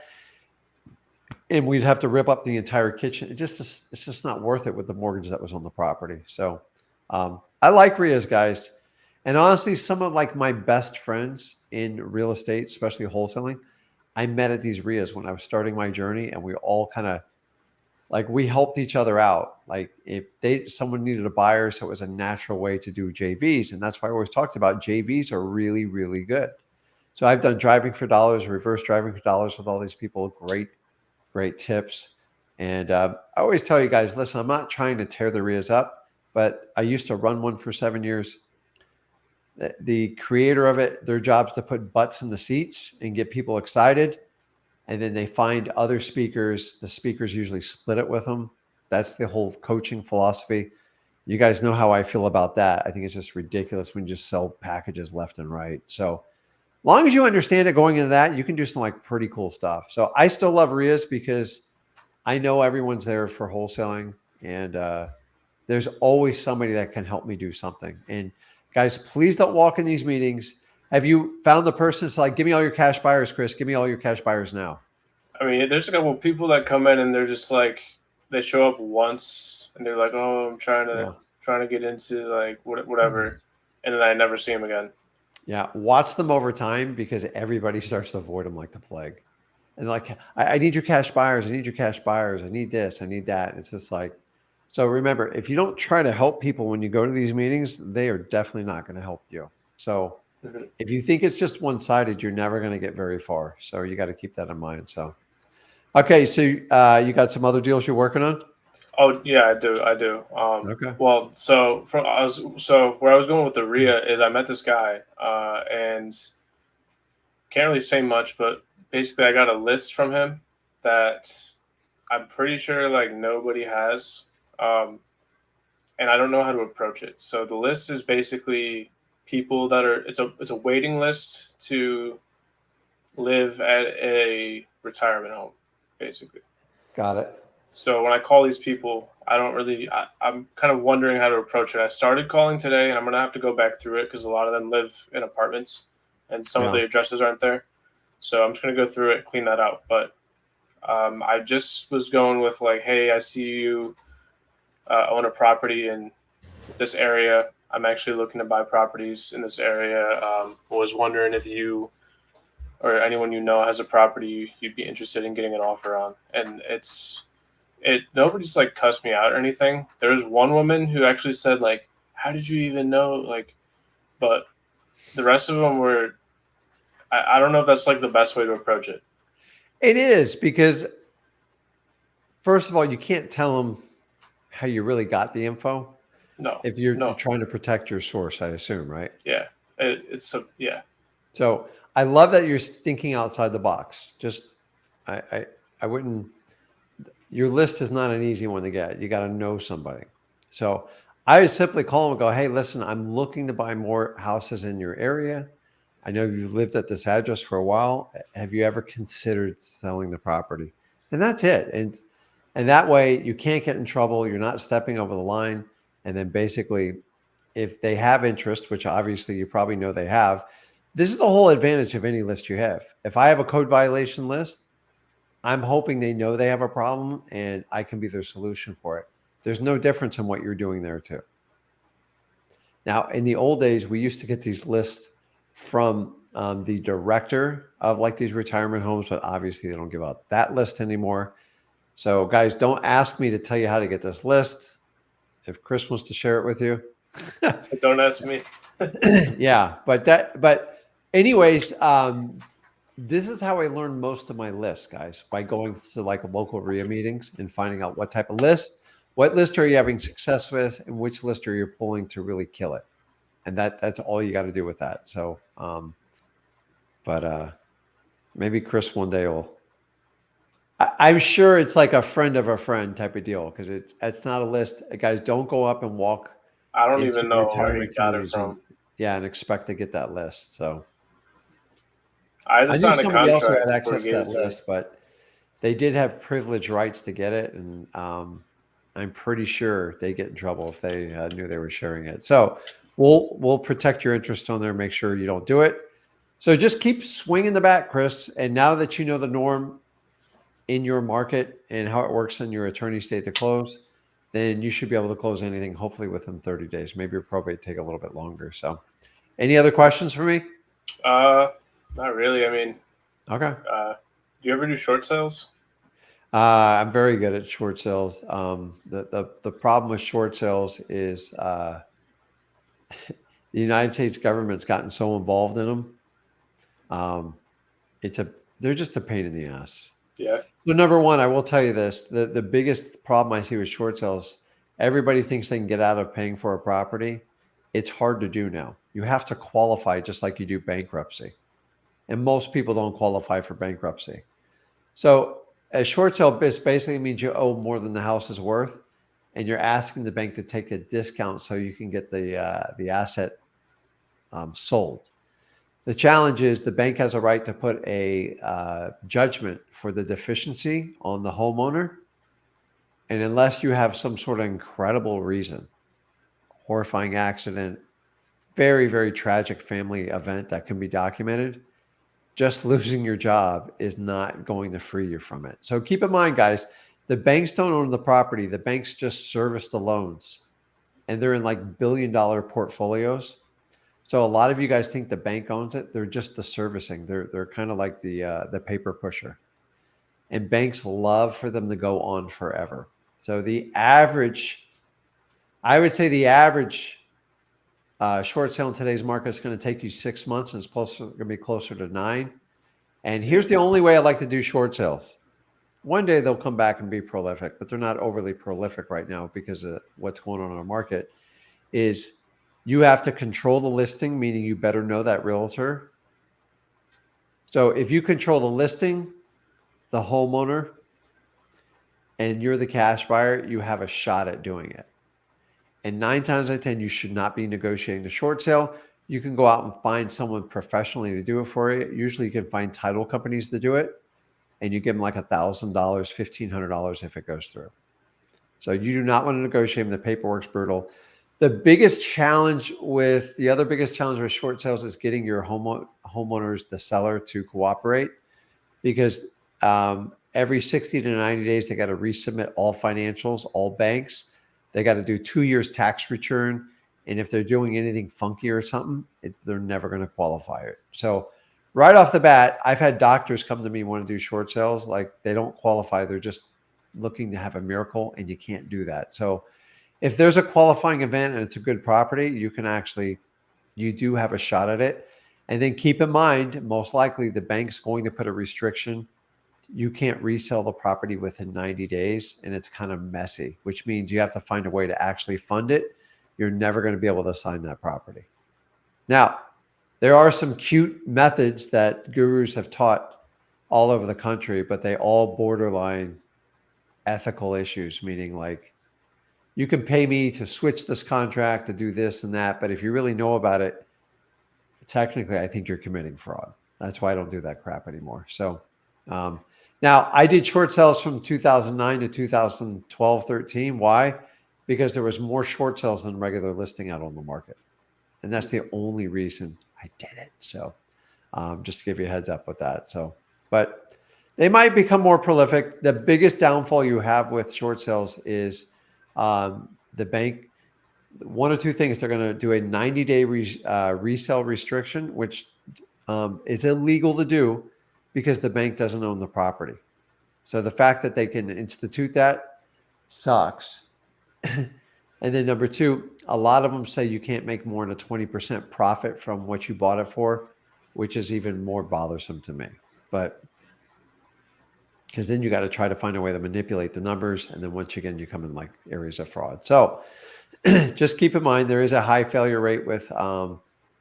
And we'd have to rip up the entire kitchen. It's just not worth it with the mortgage that was on the property. So I like RIAs, guys. And honestly, some of like my best friends in real estate, especially wholesaling, I met at these RIAs when I was starting my journey, and we all kind of like, we helped each other out. Like if someone needed a buyer, so it was a natural way to do JVs. And that's why I always talked about JVs are really, really good. So I've done driving for dollars, reverse driving for dollars with all these people. Great tips. And I always tell you guys, listen, I'm not trying to tear the RIAs up, but I used to run one for 7 years. The creator of it, their job's to put butts in the seats and get people excited. And then they find other speakers. The speakers usually split it with them. That's the whole coaching philosophy. You guys know how I feel about that. I think it's just ridiculous when you just sell packages left and right. So long as you understand it going into that, you can do some like pretty cool stuff. So I still love RIAs because I know everyone's there for wholesaling, and There's always somebody that can help me do something. And guys, please don't walk in these meetings. Have you found the person that's like, give me all your cash buyers, Chris? Give me all your cash buyers now. I mean, there's a couple of people that come in and they're just like, they show up once and they're like, oh, I'm trying to get into like whatever, and then I never see them again. Yeah, watch them over time because everybody starts to avoid them like the plague. And like, I need your cash buyers. I need your cash buyers. I need this. I need that. It's just like, so remember, if you don't try to help people when you go to these meetings, they are definitely not going to help you. So if you think it's just one-sided, you're never going to get very far. So you got to keep that in mind. So, okay. So you got some other deals you're working on? Oh yeah, I do. Okay. Well, so where I was going with the RIA is I met this guy, and can't really say much, but basically I got a list from him that I'm pretty sure like nobody has, and I don't know how to approach it. So the list is basically people that are it's a waiting list to live at a retirement home, basically. Got it. So when I call these people, I'm kind of wondering how to approach it. I started calling today, and I'm going to have to go back through it because a lot of them live in apartments and some of the addresses aren't there. So I'm just going to go through it, clean that out. But I just was going with like, hey, I see you own a property in this area. I'm actually looking to buy properties in this area. Was wondering if you or anyone you know has a property you'd be interested in getting an offer on. And nobody's like cussed me out or anything. There was one woman who actually said like, how did you even know? Like, but the rest of them were, I don't know if that's like the best way to approach it. It is because first of all, you can't tell them how you really got the info. No, If you're trying to protect your source, I assume, right? Yeah. Yeah. So I love that you're thinking outside the box. Just, I wouldn't, your list is not an easy one to get. You got to know somebody. So I would simply call them and go, hey, listen, I'm looking to buy more houses in your area. I know you've lived at this address for a while. Have you ever considered selling the property? And that's it. And that way you can't get in trouble. You're not stepping over the line. And then basically, if they have interest, which obviously you probably know they have, this is the whole advantage of any list you have. If I have a code violation list, I'm hoping they know they have a problem and I can be their solution for it. There's no difference in what you're doing there too. Now, in the old days, we used to get these lists from the director of like these retirement homes, but obviously they don't give out that list anymore. So guys, don't ask me to tell you how to get this list. If Chris wants to share it with you. Don't ask me. Yeah, but anyways, this is how I learned most of my lists, guys, by going to like local RIA meetings and finding out what type of list, what list are you having success with, and which list are you pulling to really kill it. And that's all you got to do with that. So, but maybe Chris one day will. I'm sure it's like a friend of a friend type of deal because it's not a list. Guys, don't go up and walk I don't into even know where he retirement got it communities from. and expect to get that list. So I had to I knew sign a somebody else who contract had before he access to gave it that to me. list, but they did have privilege rights to get it, and I'm pretty sure they get in trouble if they knew they were sharing it. So we'll protect your interest on there, make sure you don't do it. So just keep swinging the bat, Chris. And now that you know the norm in your market and how it works in your attorney state to close, then you should be able to close anything hopefully within 30 days. Maybe your probate take a little bit longer. So any other questions for me? Not really. I mean, Okay. do you ever do short sales? I'm very good at short sales. The problem with short sales is the United States government's gotten so involved in them. They're just a pain in the ass. Yeah. So number one, I will tell you this: the biggest problem I see with short sales, everybody thinks they can get out of paying for a property. It's hard to do now. You have to qualify just like you do bankruptcy, and most people don't qualify for bankruptcy. So a short sale basically means you owe more than the house is worth, and you're asking the bank to take a discount so you can get the asset sold. The challenge is the bank has a right to put a judgment for the deficiency on the homeowner, And unless you have some sort of incredible reason, horrifying accident, very, very tragic family event that can be documented, just losing your job is not going to free you from it. So keep in mind, guys, the banks don't own the property. The banks just service the loans, and they're in like billion-dollar portfolios. So a lot of you guys think the bank owns it. They're just the servicing. They're kind of like the paper pusher, and banks love for them to go on forever. So the average, I would say, the average short sale in today's market is going to take you 6 months, and it's going to be closer to 9. And here's the only way I like to do short sales. One day they'll come back and be prolific, but they're not overly prolific right now because of what's going on in our market. Is you have to control the listing, meaning you better know that realtor. So if you control the listing, the homeowner, and you're the cash buyer, you have a shot at doing it. And 9 times out of 10, you should not be negotiating the short sale. You can go out and find someone professionally to do it for you. Usually you can find title companies to do it, and you give them like $1,000, $1,500 if it goes through. So you do not want to negotiate them. The paperwork's brutal. The other biggest challenge with short sales is getting your homeowners, the seller, to cooperate, because every 60 to 90 days, they got to resubmit all financials, all banks. They got to do 2 years tax return. And if they're doing anything funky or something, they're never going to qualify it. So right off the bat, I've had doctors come to me want to do short sales. Like, they don't qualify. They're just looking to have a miracle, and you can't do that. So if there's a qualifying event and it's a good property, you do have a shot at it. And then keep in mind, most likely the bank's going to put a restriction. You can't resell the property within 90 days, and it's kind of messy, which means you have to find a way to actually fund it. You're never going to be able to sign that property. Now, there are some cute methods that gurus have taught all over the country, but they all borderline ethical issues, meaning like, you can pay me to switch this contract to do this and that, but if you really know about it, technically, I think you're committing fraud. That's why I don't do that crap anymore. So now I did short sales from 2009 to 2012, 13. Why? Because there was more short sales than regular listing out on the market. And that's the only reason I did it. So just to give you a heads up with that. So, but they might become more prolific. The biggest downfall you have with short sales is the bank. One or two things: they're going to do a 90-day resale restriction, which is illegal to do because the bank doesn't own the property. So the fact that they can institute that sucks. And then number two, a lot of them say you can't make more than a 20% profit from what you bought it for, which is even more bothersome to me. But because then you got to try to find a way to manipulate the numbers. And then once again, you come in like areas of fraud. So just keep in mind, there is a high failure rate with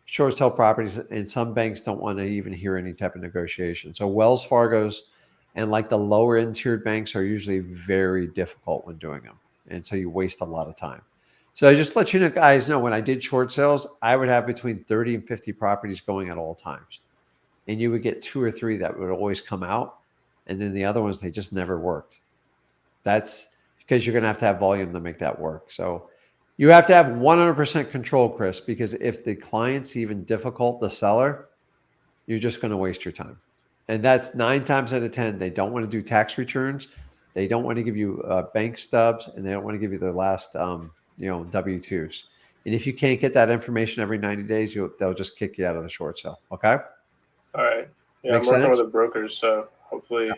short sale properties, and some banks don't want to even hear any type of negotiation. So Wells Fargo's and like the lower end tiered banks are usually very difficult when doing them. And so you waste a lot of time. So I just let you guys know, when I did short sales, I would have between 30 and 50 properties going at all times. And you would get 2 or 3 that would always come out. And then the other ones, they just never worked. That's because you're going to have volume to make that work. So you have to have 100% control, Chris, because if the client's even difficult, the seller, you're just going to waste your time. And that's 9 times out of 10. They don't want to do tax returns. They don't want to give you bank stubs, and they don't want to give you their last, W-2s. And if you can't get that information every 90 days, they'll just kick you out of the short sale. Okay. All right. Yeah, Makes I'm working sense? with the brokers, so hopefully.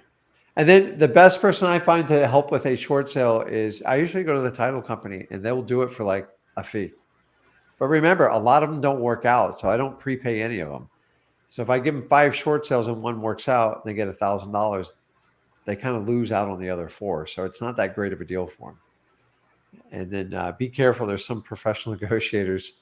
And then the best person I find to help with a short sale is I usually go to the title company, and they'll do it for like a fee. But remember, a lot of them don't work out, so I don't prepay any of them. So if I give them 5 short sales and one works out, they get $1,000. They kind of lose out on the other 4. So it's not that great of a deal for them. And then be careful. There's some professional negotiators.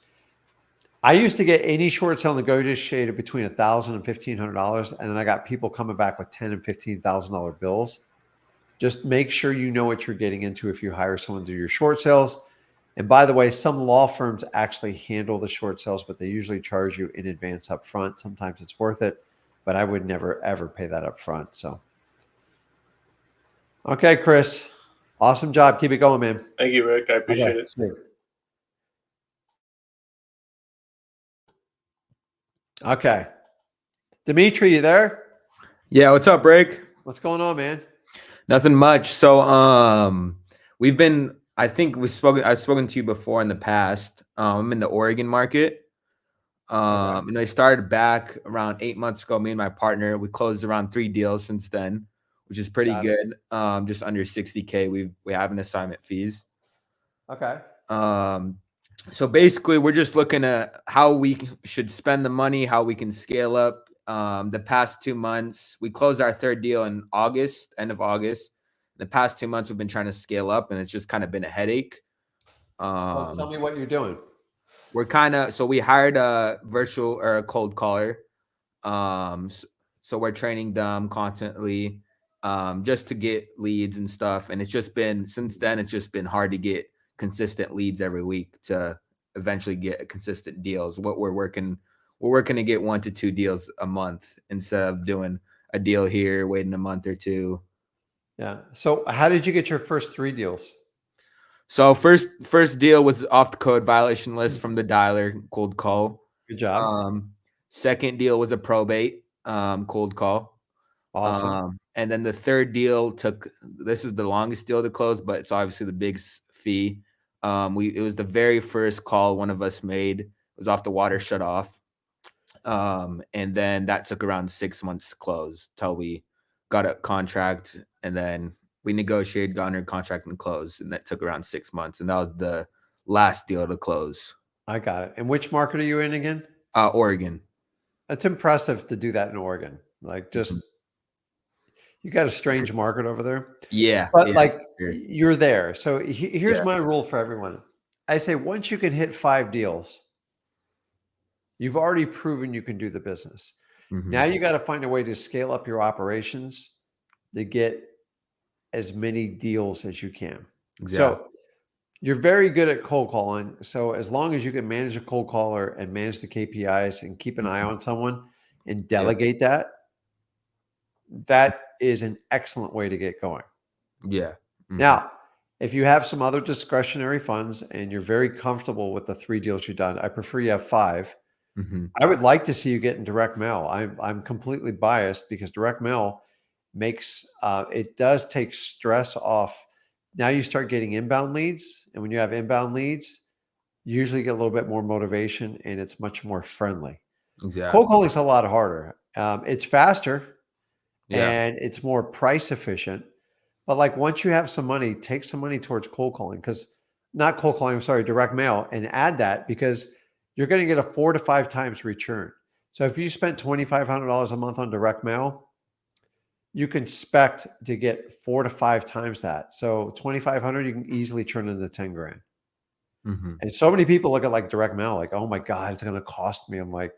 I used to get any short sale negotiated between $1,000 and $1,500, and then I got people coming back with $10,000 and $15,000 bills. Just make sure you know what you're getting into if you hire someone to do your short sales. And by the way, some law firms actually handle the short sales, but they usually charge you in advance up front. Sometimes it's worth it, but I would never, ever pay that up front. So, okay, Chris. Awesome job. Keep it going, man. Thank you, Rick. I Okay. appreciate it. See you. Okay. Dimitri, you there? Yeah, what's up, Rick? What's going on, man? Nothing much. So, we've been. I think I've spoken to you before in the past. I'm in the Oregon market. Okay. And I started back around 8 months ago. Me and my partner, we closed around 3 deals since then, which is pretty Got it. good. Just under 60K. We have an assignment fees. Okay. So basically, we're just looking at how we should spend the money, how we can scale up. The past 2 months, we closed our third deal in August, end of August. The past 2 months, we've been trying to scale up, and it's just kind of been a headache. Well, tell me what you're doing. So we hired a virtual or a cold caller. So we're training them constantly, just to get leads and stuff. And since then, it's just been hard to get consistent leads every week to eventually get consistent deals. We're working to get 1 to 2 deals a month instead of doing a deal here, waiting a month or two. Yeah. So how did you get your first 3 deals? So first deal was off the code violation list from the dialer, cold call. Good job. Second deal was a probate, cold call. Awesome. And then the third deal this is the longest deal to close, but it's obviously the big fee. It was the very first call one of us made. It was off the water shut off. And then that took around 6 months to close till we got a contract, and then we negotiated, got under contract and closed. And that took around 6 months. And that was the last deal to close. I got it. And which market are you in again? Oregon. That's impressive to do that in Oregon. Like just you got a strange market over there. Yeah. But yeah, like sure. you're there. So here's Yeah. my rule for everyone. I say once you can hit 5 deals, you've already proven you can do the business. Mhm. Now you got to find a way to scale up your operations to get as many deals as you can. Exactly. So you're very good at cold calling. So as long as you can manage a cold caller and manage the KPIs and keep an eye on someone and delegate that, that is an excellent way to get going. Yeah. Now, if you have some other discretionary funds and you're very comfortable with the 3 deals you've done, I prefer you have 5. I would like to see you get in direct mail. I'm completely biased because direct mail makes it does take stress off. Now you start getting inbound leads, and when you have inbound leads, you usually get a little bit more motivation, and it's much more friendly. Exactly. Cold calling is a lot harder. It's faster Yeah. and it's more price efficient. But like once you have some money, take some money towards cold calling not cold calling, I'm sorry, direct mail, and add that because you're going to get a 4 to 5 times return. So if you spent $2,500 a month on direct mail, you can expect to get 4 to 5 times that. So 2,500, you can easily turn into 10 grand. And so many people look at like direct mail, like, oh my God, it's going to cost me. I'm like,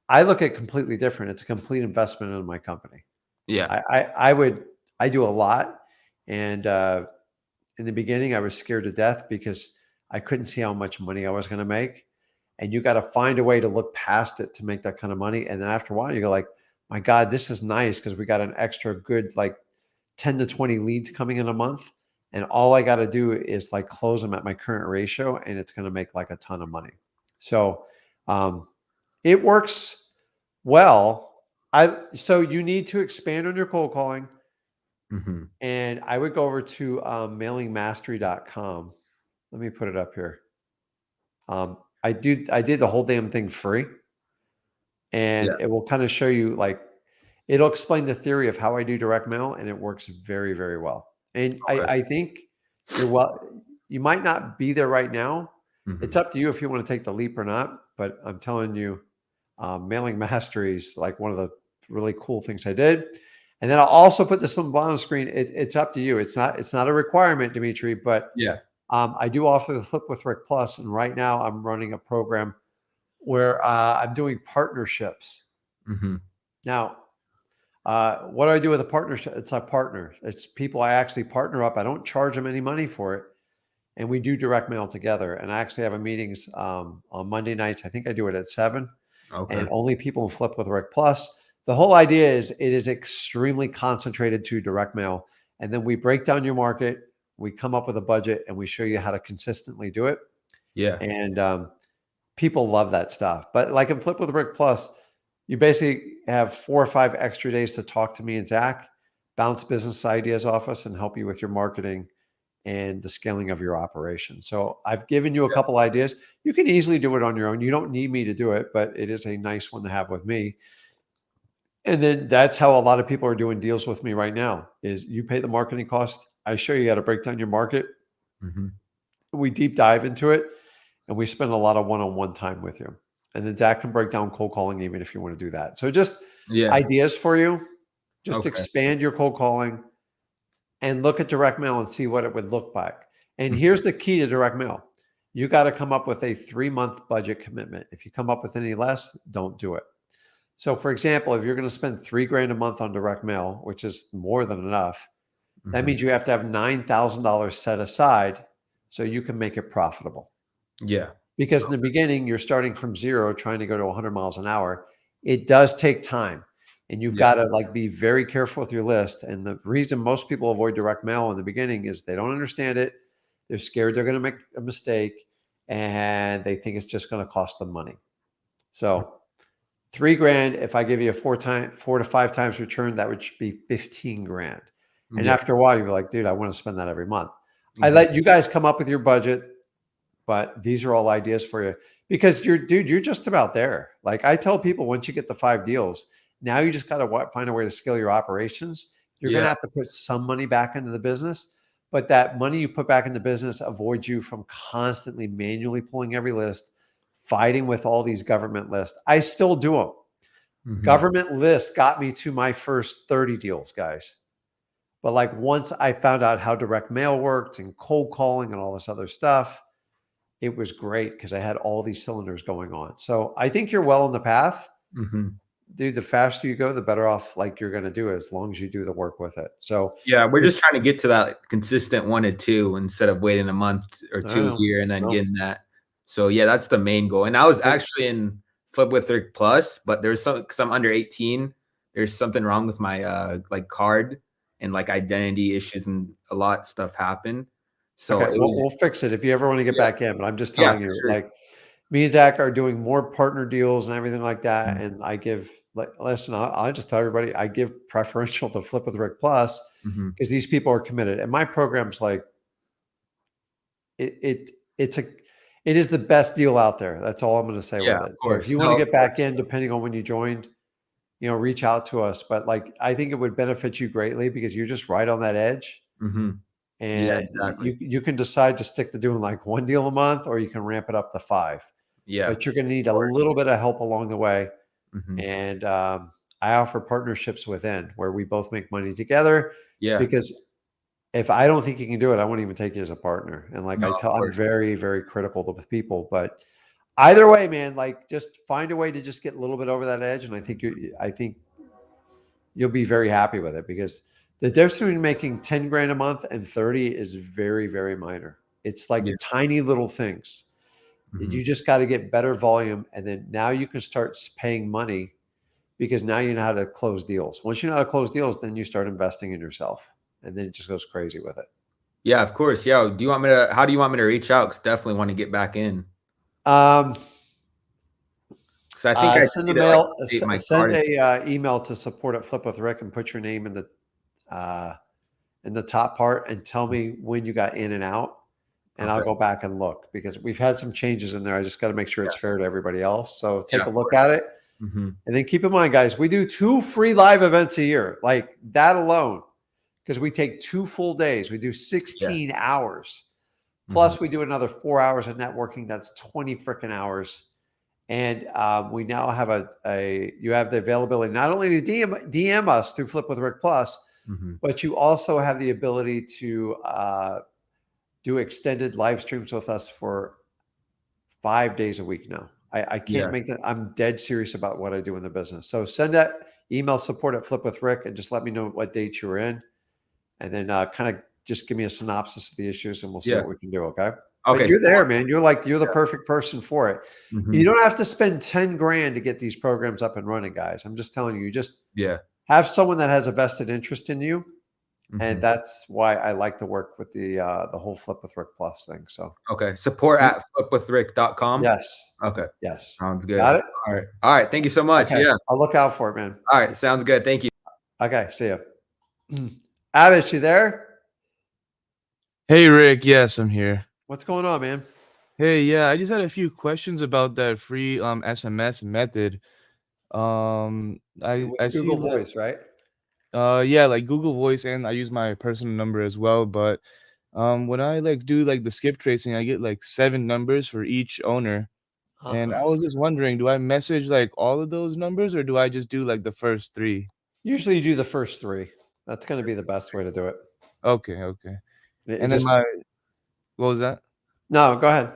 I look at completely different. It's a complete investment in my company. Yeah. I do a lot. And in the beginning, I was scared to death because I couldn't see how much money I was going to make. And you got to find a way to look past it to make that kind of money. And then after a while, you go like, my God, this is nice because we got an extra good like 10 to 20 leads coming in a month. And all I got to do is like close them at my current ratio and it's going to make like a ton of money. So it works well. So you need to expand on your cold calling. And I would go over to mailingmastery.com. Let me put it up here. I did the whole damn thing free. And it will kind of show you like, it'll explain the theory of how I do direct mail and it works very, very well. And Okay. I think you might not be there right now. It's up to you if you want to take the leap or not. But I'm telling you, Mailing Mastery is like one of the really cool things I did. And then I'll also put this on the bottom screen. It's up to you. It's not a requirement, Dimitri, but I do offer the Flip with Rick Plus. And right now I'm running a program where I'm doing partnerships. Now, what do I do with a partnership? It's a partner. It's people I actually partner up. I don't charge them any money for it. And we do direct mail together. And I actually have a meetings on Monday nights. I think I do it at 7. Okay. And only people who Flip with Rick Plus. The whole idea is it is extremely concentrated to direct mail. And then we break down your market. We come up with a budget and we show you how to consistently do it. Yeah. And people love that stuff. But like in Flip with Rick Plus, you basically have 4 or 5 extra days to talk to me and Zach, bounce business ideas off us, and help you with your marketing and the scaling of your operation. So I've given you a couple ideas. You can easily do it on your own. You don't need me to do it, but it is a nice one to have with me. And then that's how a lot of people are doing deals with me right now is you pay the marketing cost. I show you how to break down your market. We deep dive into it and we spend a lot of one-on-one time with you. And then Zach can break down cold calling even if you want to do that. So just ideas for you. Just expand your cold calling and look at direct mail and see what it would look like. And here's the key to direct mail. You got to come up with a 3-month budget commitment. If you come up with any less, don't do it. So for example, if you're going to spend $3,000 a month on direct mail, which is more than enough, that means you have to have $9,000 set aside so you can make it profitable. Yeah. Because in the beginning, you're starting from 0, trying to go to 100 miles an hour. It does take time. And you've got to like be very careful with your list. And the reason most people avoid direct mail in the beginning is they don't understand it. They're scared they're going to make a mistake and they think it's just going to cost them money. So $3,000, if I give you a 4 to 5 times return, that would be $15,000. And after a while, you're like, dude, I want to spend that every month. I let you guys come up with your budget, but these are all ideas for you because you're just about there. Like I tell people, once you get the 5 deals, now you just got to find a way to scale your operations. You're going to have to put some money back into the business, but that money you put back in the business avoids you from constantly manually pulling every list, fighting with all these government lists. I still do them. Government lists got me to my first 30 deals, guys. But like once I found out how direct mail worked and cold calling and all this other stuff, it was great because I had all these cylinders going on. So I think you're well on the path. Dude, the faster you go, the better off like you're going to do it as long as you do the work with it. So yeah, we're just trying to get to that consistent 1 to 2 instead of waiting a month or 2 here and then getting that. So yeah, that's the main goal. And I was actually in Flip with Rick Plus, but there's some, cause I'm under 18. There's something wrong with my like card and like identity issues and a lot of stuff happened. So we'll fix it if you ever want to get back in. But I'm just telling you, like me and Zach are doing more partner deals and everything like that. And I give, like, listen, I'll just tell everybody, I give preferential to Flip with Rick Plus because these people are committed. And my program's like, it is the best deal out there. That's all I'm going to say with it. So if you want to get back in, depending on when you joined, reach out to us. But like, I think it would benefit you greatly because you're just right on that edge. And you can decide to stick to doing like 1 deal a month, or you can ramp it up to 5. But you're going to need a little bit of help along the way. And I offer partnerships within where we both make money together. Because if I don't think you can do it, I won't even take you as a partner. And like I'm very, very critical with people. But either way, man, like just find a way to just get a little bit over that edge. And I think you'll be very happy with it because the difference between making $10,000 a month and 30 is very, very minor. It's like tiny little things. You just got to get better volume. And then now you can start paying money because now you know how to close deals. Once you know how to close deals, then you start investing in yourself. And then it just goes crazy with it. Yeah, of course. Yeah. How do you want me to reach out? Because definitely want to get back in. So I think send a email to support@flipwithrick and put your name in the top part and tell me when you got in and out. And I'll go back and look because we've had some changes in there. I just got to make sure it's fair to everybody else. So take a look at it. And then keep in mind, guys, we do 2 free live events a year, like that alone, because we take 2 full days. We do 16 hours. Plus we do another 4 hours of networking. That's 20 freaking hours. And we now have you have the availability not only to DM us through Flip with Rick Plus, but you also have the ability to do extended live streams with us for 5 days a week now. I can't make that. I'm dead serious about what I do in the business. So send that email support@flipwithrick and just let me know what dates you're in. And then kind of just give me a synopsis of the issues and we'll see what we can do. Okay. But you're there, man. You're the perfect person for it. You don't have to spend $10,000 to get these programs up and running, guys. I'm just telling you, just have someone that has a vested interest in you And that's why I like to work with the whole Flip with Rick Plus thing. So Okay. Support at flipwithrick.com. yes, Okay. yes, Sounds good. got it. All right. All right. Thank you so much. Okay, Yeah. I'll look out for it, man. All right. Sounds good. Thank you. Okay, see you. Avish, you there? Hey Rick, yes, I'm here. What's going on, man? Hey, yeah, I just had a few questions about that free SMS method. I With see Google like Voice, right? yeah, like Google Voice, and I use my personal number as well, but when I like do like the skip tracing, I get like 7 numbers for each owner. And I was just wondering, do I message like all of those numbers or do I just do like the first 3? Usually you do the first 3. That's going to be the best way to do it. Okay, okay. It And then just what was that? no, go ahead.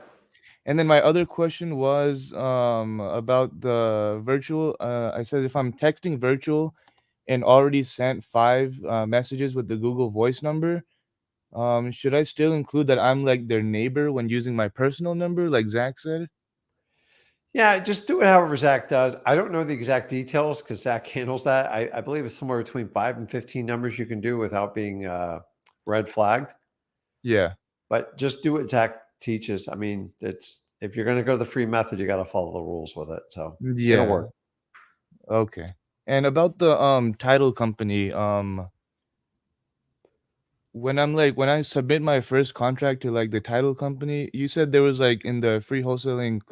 And then my other question was about the virtual. I said if I'm texting virtual and already sent 5 messages with the Google Voice number, should I still include that I'm like their neighbor when using my personal number, like Zach said? Yeah, just do it however Zach does. I don't know the exact details because Zach handles that. I believe it's somewhere between 5 and 15 numbers you can do without being red flagged. Yeah. But just do what Zach teaches. I mean, it's if you're going to go the free method, you got to follow the rules with it. So it'll Yeah. work. Okay. And about the title company, when I submit my first contract to like the title company, you said there was like in the free wholesaling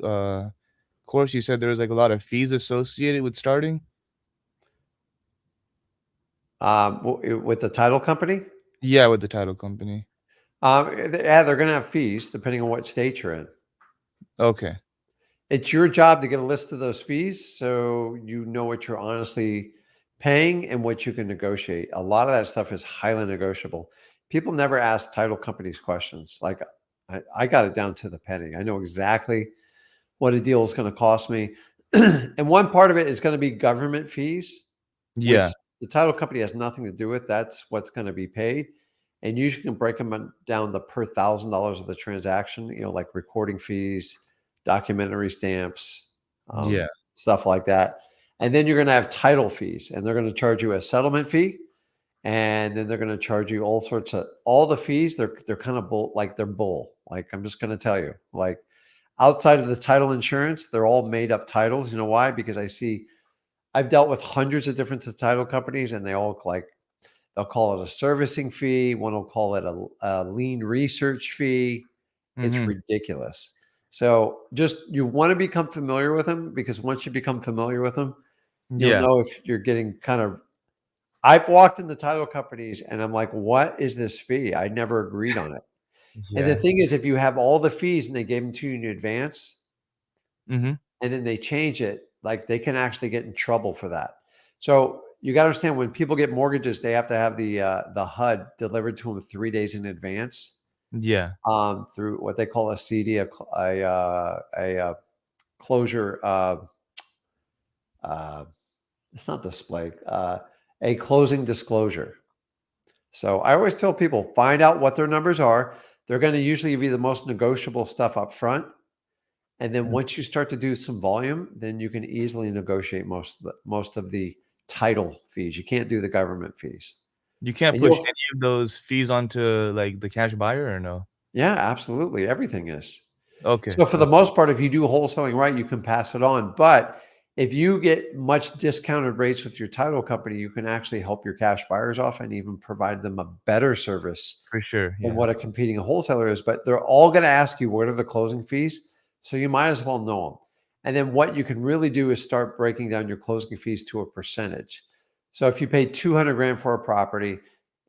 course, you said there was like a lot of fees associated with starting. With the title company, Yeah, with the title company. yeah, they're going to have fees depending on what state you're in. Okay. It's your job to get a list of those fees so you know what you're honestly paying and what you can negotiate. A lot of that stuff is highly negotiable. People never ask title companies questions. Like I got it down to the penny. I know exactly what a deal is going to cost me. And one part of it is going to be government fees, which Yeah. the title company has nothing to do with. That's what's going to be paid. And you can break them down the per $1,000 of the transaction, like recording fees, documentary stamps, Yeah. stuff like that. And then you're going to have title fees, and they're going to charge you a settlement fee. And then they're going to charge you all the fees. They're kind of bull, like they're bull. Like I'm just going to tell you, like outside of the title insurance, they're all made up titles. You know why? Because I've dealt with hundreds of different title companies, and they all they'll call it a servicing fee. One will call it a lien research fee. It's Mm-hmm. ridiculous. So you want to become familiar with them, because once you become familiar with them, you'll Yeah. know if you're getting I've walked in the title companies and I'm like, what is this fee? I never agreed on it. And the Yeah. thing is, if you have all the fees and they gave them to you in advance Mm-hmm. and then they change it, like they can actually get in trouble for that. So you got to understand, when people get mortgages, they have to have the HUD delivered to them 3 days in advance, Yeah. through what they call a CD, a closure. It's not display, a closing disclosure. So I always tell people, find out what their numbers are. They're going to usually give you the most negotiable stuff up front. And then once you start to do some volume, then you can easily negotiate most of the title fees. You can't do the government fees. You can't And push any of those fees onto like the cash buyer or no? yeah, absolutely. Everything is. Okay. So for the most part, if you do wholesaling right, you can pass it on. But if you get much discounted rates with your title company, you can actually help your cash buyers off and even provide them a better service For sure. than Yeah. what a competing wholesaler is. But they're all going to ask you, what are the closing fees? So you might as well know them. And then what you can really do is start breaking down your closing fees to a percentage. So if you pay 200 grand for a property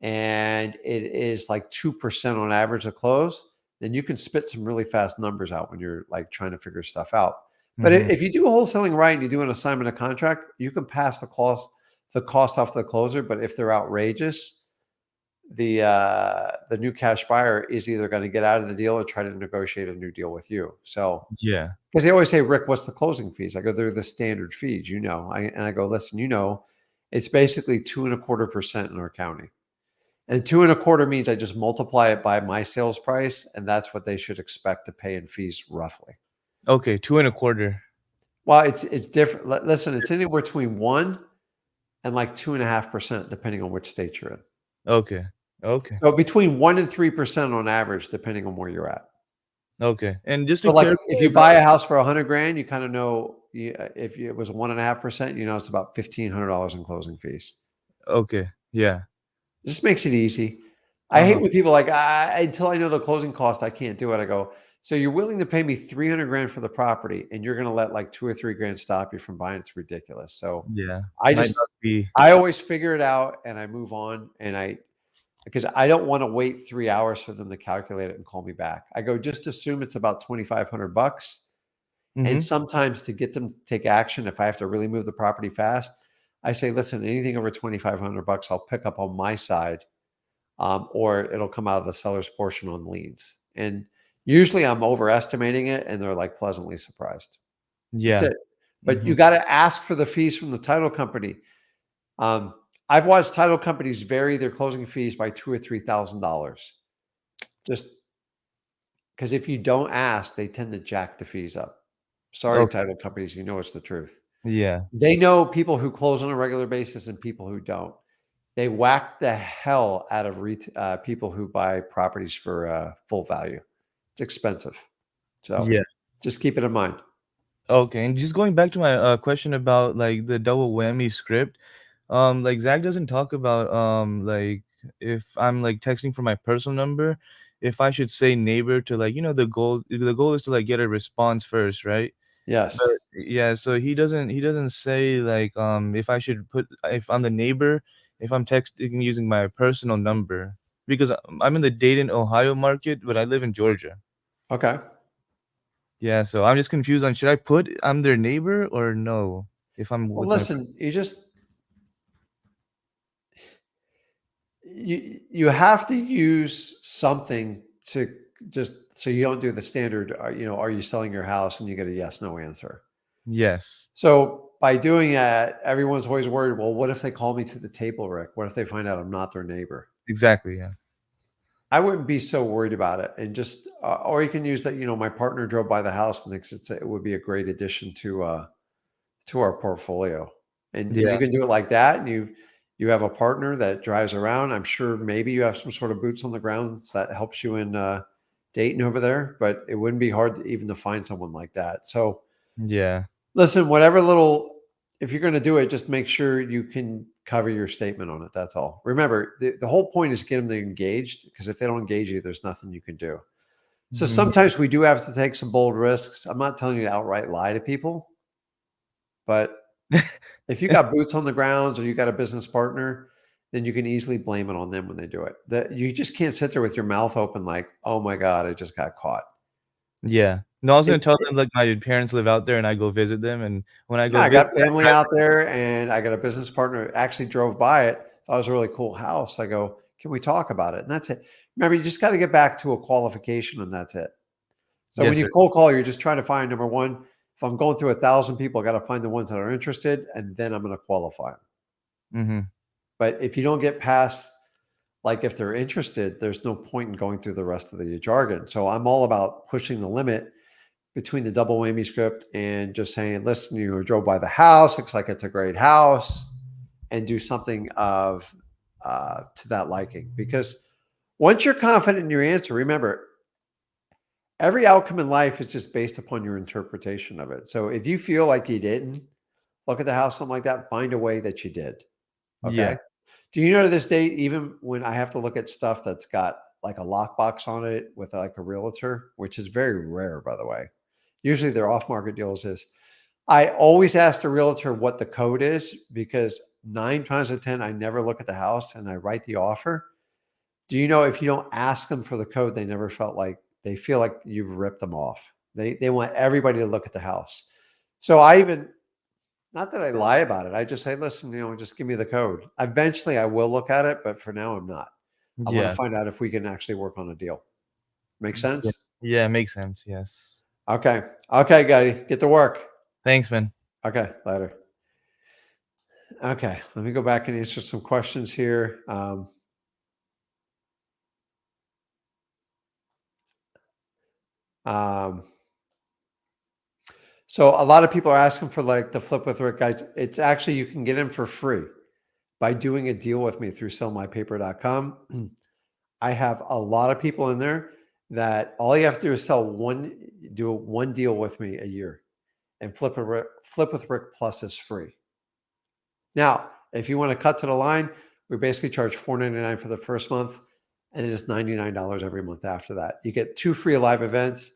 and it is like 2% on average to close, then you can spit some really fast numbers out when you're like trying to figure stuff out. But Mhm. if you do wholesaling right and you do an assignment of contract, you can pass the cost off the closer. But if they're outrageous, the new cash buyer is either going to get out of the deal or try to negotiate a new deal with you. So Yeah. because they always say, Rick, what's the closing fees? I go, they're the standard fees, and I go, listen, it's basically 2.25% in our county. And 2.25 means I just multiply it by my sales price, and that's what they should expect to pay in fees roughly. Okay. 2.25. Well, it's different. Listen, it's anywhere between 1 and like 2.5%, depending on which state you're in. Okay. Okay. So between 1% and 3% on average, depending on where you're at. Okay. And just So, to like, clarify if you about, buy a house for 100 grand, you kind of know if it was 1.5%, it's about $1,500 in closing fees. okay. Yeah. Just makes it easy. I hate Uh-huh. when people are like, until I know the closing cost, I can't do it. I go, so you're willing to pay me 300 grand for the property, and you're going to let like 2 or 3 grand stop you from buying? It's ridiculous. So Yeah. I Might just, not be. I always figure it out and I move on, because I don't want to wait 3 hours for them to calculate it and call me back. I go, just assume it's about 2,500 bucks. And Mm-hmm. sometimes to get them to take action, if I have to really move the property fast, I say, listen, anything over 2,500 bucks, I'll pick up on my side, or it'll come out of the seller's portion on liens. And usually I'm overestimating it, and they're like pleasantly surprised. That's Yeah. it. But Mm-hmm. you got to ask for the fees from the title company. I've watched title companies vary their closing fees by $2,000 or $3,000, just because if you don't ask, they tend to jack the fees up. Sorry, Okay. title companies, it's the truth. Yeah. They know people who close on a regular basis and people who don't. They whack the hell out of people who buy properties for full value. It's expensive. So Yeah. just keep it in mind. Okay. And just going back to my question about like the double whammy script, like Zach doesn't talk about like if I'm like texting from my personal number, if I should say neighbor to like, the goal is to like get a response first, right? But Yes. yeah, so he doesn't say like if I should put if I'm the neighbor, if I'm texting using my personal number, because I'm in the Dayton, Ohio market, but I live in Georgia. Okay. Yeah, so I'm just confused on should I put I'm their neighbor or no if I'm Well, with my. listen, you have to use something to just so you don't do the standard, are you selling your house, and you get a yes, no answer. Yes, So by doing that, everyone's always worried, well, what if they call me to the table, Rick? What if they find out I'm not their neighbor? exactly. Yeah. I wouldn't be so worried about it, and just or you can use that. My partner drove by the house and thinks it would be a great addition to our portfolio, and you Yeah. can do it like that. And you have a partner that drives around. I'm sure maybe you have some sort of boots on the ground that helps you in Dayton over there, but it wouldn't be hard even to find someone like that. So Yeah. listen, if you're going to do it, just make sure you can cover your statement on it. That's all. Remember, the whole point is get them to engaged, because if they don't engage you, there's nothing you can do. So Mhm. sometimes we do have to take some bold risks. I'm not telling you to outright lie to people, but if you got boots on the grounds or you got a business partner, then you can easily blame it on them when they do it. That you just can't sit there with your mouth open like, oh my God, I just got caught. Yeah. No, I was gonna It, tell them like my parents live out there and I go visit them, and when I Yeah, go I visit, got family out there, and I got a business partner who actually drove by it. Thought it was a really cool house. I go, can we talk about it? And that's it. Remember, you just got to get back to a qualification, and that's it. So when yes, you sir. cold call, you're just trying to find, number one, if I'm going through 1,000 people, I got to find the ones that are interested, and then I'm going to qualify them. Mhm. But if you don't get past, like, if they're interested, there's no point in going through the rest of the jargon. So I'm all about pushing the limit between the double whammy script and just saying, listen, you drove by the house, looks like it's a great house, and do something of to that liking. Because once you're confident in your answer, remember, every outcome in life is just based upon your interpretation of it. So if you feel like you didn't look at the house, something like that, find a way that you did. Yeah. Okay. Do you know, to this date, even when I have to look at stuff that's got like a lockbox on it with like a realtor, which is very rare, by the way, usually their off market deals is, I always ask the realtor what the code is, because 9 times out of 10, I never look at the house and I write the offer. Do you know, if you don't ask them for the code, they feel like you've ripped them off. They want everybody to look at the house. So I even, not that I lie about it, I just say, listen, just give me the code. Eventually I will look at it, but for now I'm not. I want to Yeah. find out if we can actually work on a deal. Make Yeah. sense? Yeah, makes sense. Yes. Okay. Okay, guy, get to work. Thanks, man. Okay, later. Okay, let me go back and answer some questions here. Um, so a lot of people are asking for like the flip with Rick, guys. It's actually, you can get in for free. by doing a deal with me through sellmypaper.com. I have a lot of people in there that all you have to do is do one deal with me a year, and Flip with Rick Plus is free. Now, if you want to cut to the line, we basically charge $4.99 for the first month, and it is $99 every month after that. You get 2 free live events.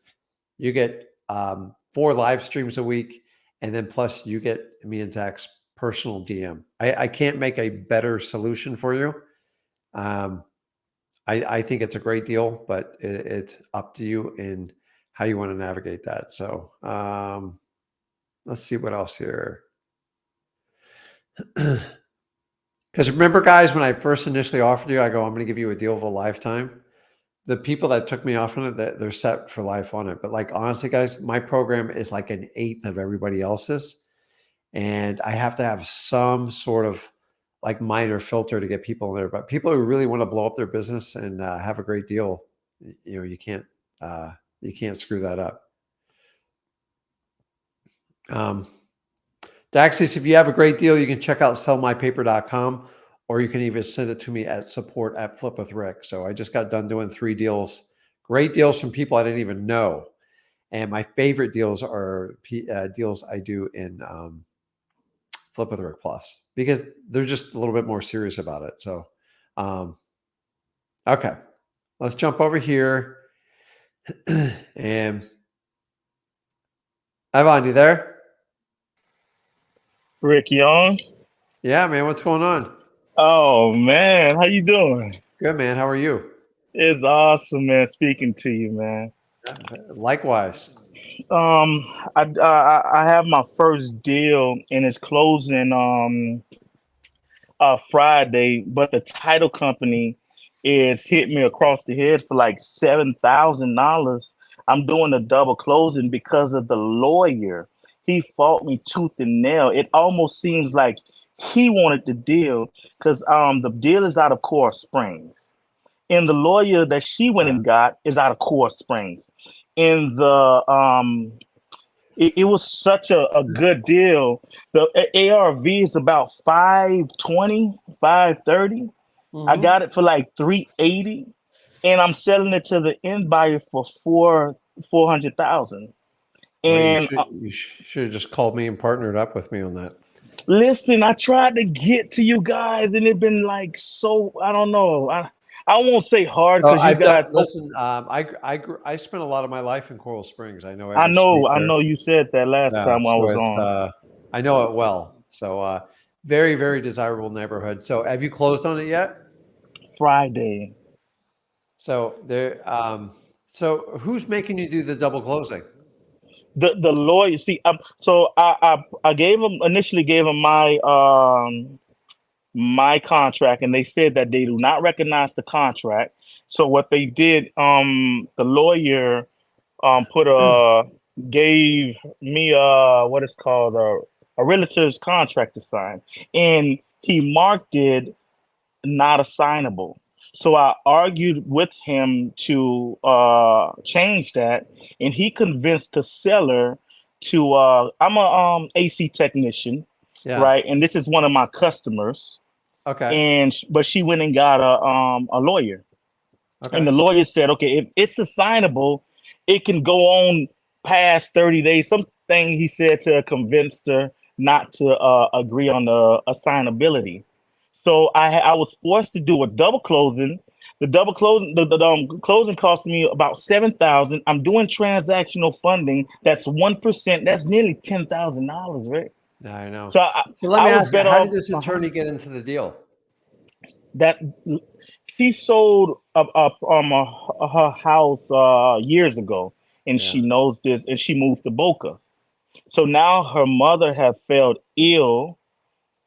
You get 4 live streams a week, and then plus you get me and Zach's personal DM. I can't make a better solution for you. I think it's a great deal, but it's up to you in how you want to navigate that. So let's see what else here. Because remember, guys, when I first initially offered you, I go, I'm going to give you a deal of a lifetime. The people that took me off on it, they're set for life on it. But like, honestly, guys, my program is like an eighth of everybody else's. And I have to have some sort of like minor filter to get people in there. But people who really want to blow up their business and have a great deal, you can't screw that up. Daxis, if you have a great deal, you can check out sellmypaper.com, or you can even send it to me at support@flipwithrick. So I just got done doing 3 deals, great deals from people I didn't even know. And my favorite deals are deals I do in Flip with Rick Plus, because they're just a little bit more serious about it. So, okay, let's jump over here. And Ivan, you there? Rick Young. Yeah, man. What's going on? Oh man, how you doing? Good, man. How are you? It's awesome, man. Speaking to you, man. Likewise. I have my first deal and it's closing Friday, but the title company is hit me across the head for like $7,000. I'm doing a double closing because of the lawyer. He fought me tooth and nail. It almost seems like he wanted the deal because the deal is out of Coral Springs, and the lawyer that she went and got is out of Coral Springs. And it was such a good deal. The ARV is about 520, 530. I got it for like 380, and I'm selling it to the end buyer for 400,000. And you should have just called me and partnered up with me on that. listen, I tried to get to you guys, and it's been like so. I don't know. I won't say hard because you guys. Listen, I spent a lot of my life in Coral Springs. I know. I know. You said that last time I was on. I know it well. So very, very desirable neighborhood. So have you closed on it yet? Friday. So there. So who's making you do the double closing? The lawyer. See, so I initially gave him my contract, and they said that they do not recognize the contract. So what they did, the lawyer gave me what is called a realtor's contract to sign, and he marked it not assignable. So I argued with him to change that, and he convinced the seller to. I'm a AC technician, right? And this is one of my customers. Okay. But she went and got a lawyer, and the lawyer said, okay, if it's assignable, it can go on past 30 days. Something he said to convince her not to agree on the assignability. So I was forced to do a double closing. The double closing, the closing cost me about $7,000. I'm doing transactional funding. That's 1%. That's nearly $10,000, right? I know. So let me ask you, how did this attorney get into the deal? That she sold her house years ago, and she knows this, and she moved to Boca. So now her mother has fell ill,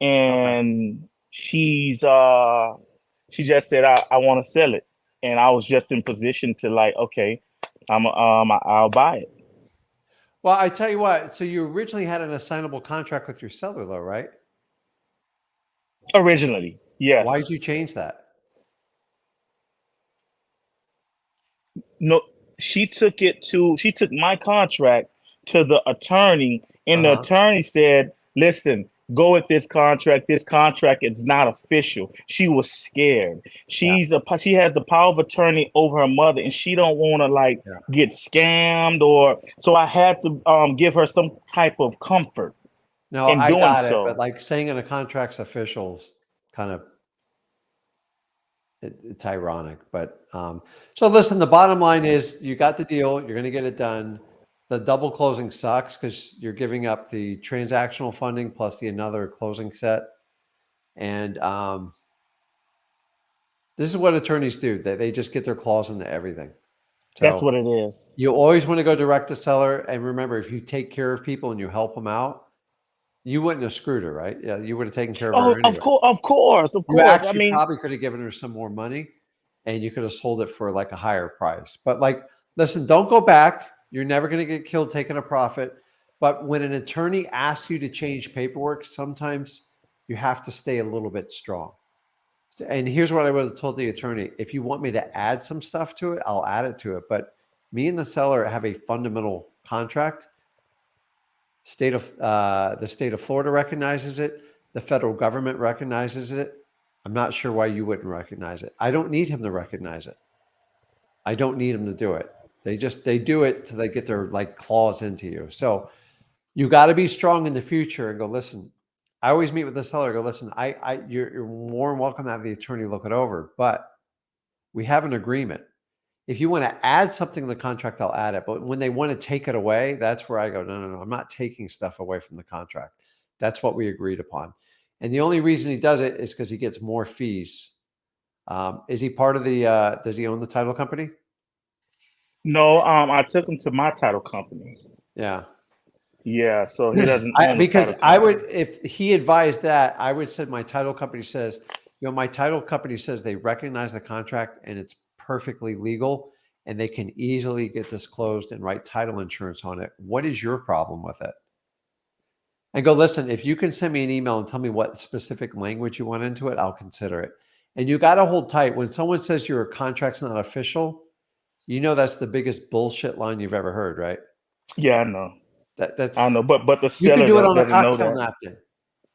and she just said, I want to sell it. And I was just in position to like, okay, I'll buy it. Well, I tell you what, so you originally had an assignable contract with your seller though, right? Originally, yes. Why did you change that? No, she took my contract to the attorney, and the attorney said, listen, go with this contract. This contract is not official. She was scared. She has the power of attorney over her mother, and she don't want to like get scammed or. So I had to give her some type of comfort. No, in I doing got it. so. But like saying in a contract's officials kind of it's ironic. But so listen, the bottom line is you got the deal, you're going to get it done. The double closing sucks because you're giving up the transactional funding plus the another closing set. And this is what attorneys do. They just get their claws into everything. So That's what it is. you always want to go direct to seller. And remember, if you take care of people and you help them out, you wouldn't have screwed her, right? Yeah, you would have taken care of her anyway. Of course. You actually probably could have given her some more money and you could have sold it for like a higher price. But like, listen, don't go back. You're never going to get killed taking a profit. But when an attorney asks you to change paperwork, sometimes you have to stay a little bit strong. And here's what I would have told the attorney. If you want me to add some stuff to it, I'll add it to it. But me and the seller have a fundamental contract. The state of Florida recognizes it. The federal government recognizes it. I'm not sure why you wouldn't recognize it. I don't need him to recognize it. I don't need him to do it. They do it till they get their like claws into you. So you got to be strong in the future and go, listen, I always meet with the seller. Go, listen, you're more than welcome to have the attorney look it over, but we have an agreement. If you want to add something to the contract, I'll add it. But when they want to take it away, that's where I go, no. I'm not taking stuff away from the contract. That's what we agreed upon. And the only reason he does it is because he gets more fees. Is he part of the, does he own the title company? No, I took him to my title company. Yeah. Yeah, so he doesn't own because the title I company. would, if he advised that, I would say my title company says, my title company says they recognize the contract and it's perfectly legal and they can easily get this closed and write title insurance on it. What is your problem with it? And go, listen, if you can send me an email and tell me what specific language you want into it, I'll consider it. And you got to hold tight. When someone says your contract's not official, that's the biggest bullshit line you've ever heard, right? Yeah, I know. That's I know, but the you seller can do it on a doesn't know cocktail that. napkin.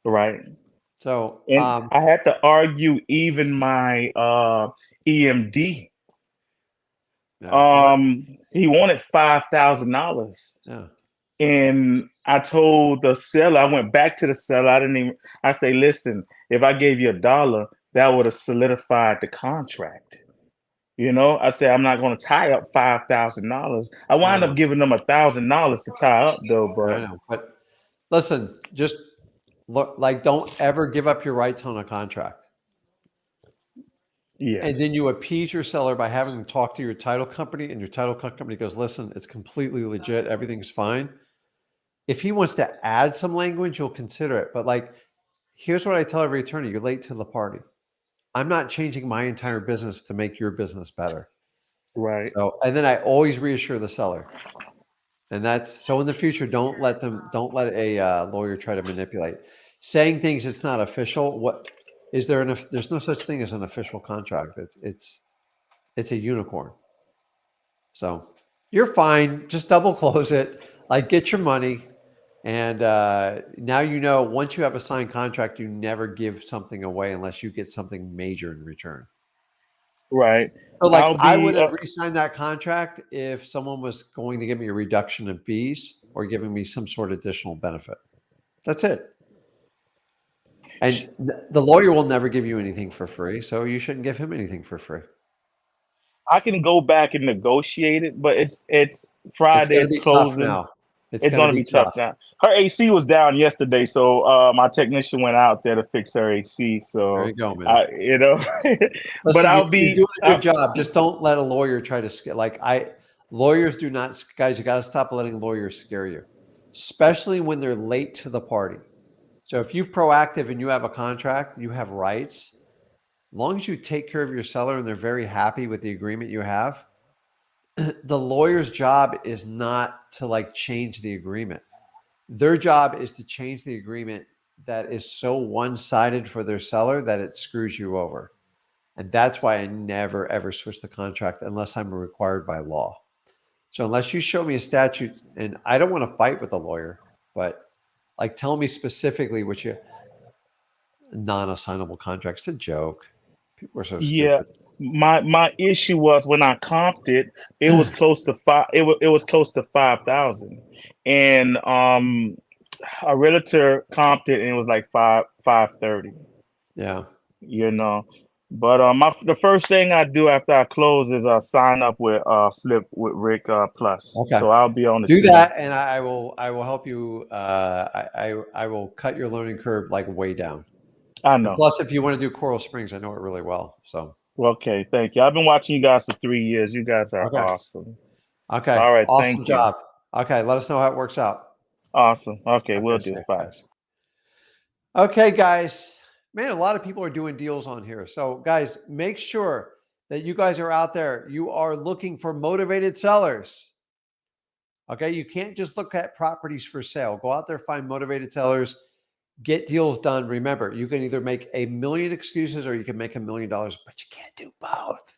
Right. So And I had to argue even my EMD. He wanted $5,000. Yeah. And I told the seller, I went back to the seller. I say, listen, if I gave you $1, that would have solidified the contract. I said, I'm not going to tie up $5,000. I wound up giving them $1,000 to tie up though. But I know. But listen, just look, like, don't ever give up your rights on a contract. Yeah. And then you appease your seller by having them talk to your title company, and your title company goes, listen, it's completely legit. Everything's fine. If he wants to add some language, you'll consider it. But like, here's what I tell every attorney: you're late to the party. I'm not changing my entire business to make your business better. Right. So, and then I always reassure the seller. And that's so in the future, don't let a lawyer try to manipulate. Saying things it's not official. What is there? There's no such thing as an official contract. It's a unicorn. So you're fine. Just double close it. Like, get your money. And now once you have a signed contract, you never give something away unless you get something major in return. Right. So like, I would have re-signed that contract if someone was going to give me a reduction in fees or giving me some sort of additional benefit. That's it. And the lawyer will never give you anything for free, so you shouldn't give him anything for free. I can go back and negotiate it, but it's Friday's closing. Now. It's going to be tough now. Her AC was down yesterday, so my technician went out there to fix her AC. So there you go, man. Listen, but you're doing a good job. Just don't let a lawyer try to lawyers do not, guys. You got to stop letting lawyers scare you, especially when they're late to the party. So if you're proactive and you have a contract, you have rights. As long as you take care of your seller and they're very happy with the agreement you have, the lawyer's job is not to change the agreement. Their job is to change the agreement that is so one-sided for their seller that it screws you over. And that's why I never, ever switch the contract unless I'm required by law. So unless you show me a statute, and I don't want to fight with a lawyer, but Like, tell me specifically what you non-assignable contracts. It's a joke. People are so Yeah, stupid. my issue was when I comped it, it was close to five. It was close to 5,000, and a realtor comped it and it was like 530. Yeah. You know, but the first thing I do after I close is sign up with Flip with Rick Plus. Okay. So I'll be on the Do team. that, and I will help you. I will cut your learning curve like way down. I And know. plus, if you want to do Coral Springs, I know it really well. So Okay, thank you. I've been watching you guys for 3 years. You guys are Okay. awesome. okay, All right, awesome thank you. job. Okay, let us know how it works out. Awesome. Okay, Okay, we'll do. safe, Bye. guys. Okay, guys. Man, a lot of people are doing deals on here. So, guys, make sure that you guys are out there. You are looking for motivated sellers. Okay, you can't just look at properties for sale. Go out there, find motivated sellers, get deals done. Remember, you can either make a million excuses or you can make $1 million, but you can't do both.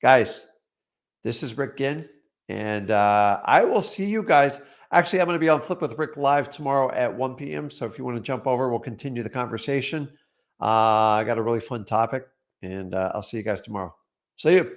Guys, this is Rick Ginn, and I will see you guys. Actually, I'm going to be on Flip with Rick live tomorrow at 1 p.m. So if you want to jump over, we'll continue the conversation. I got a really fun topic, and I'll see you guys tomorrow. See you.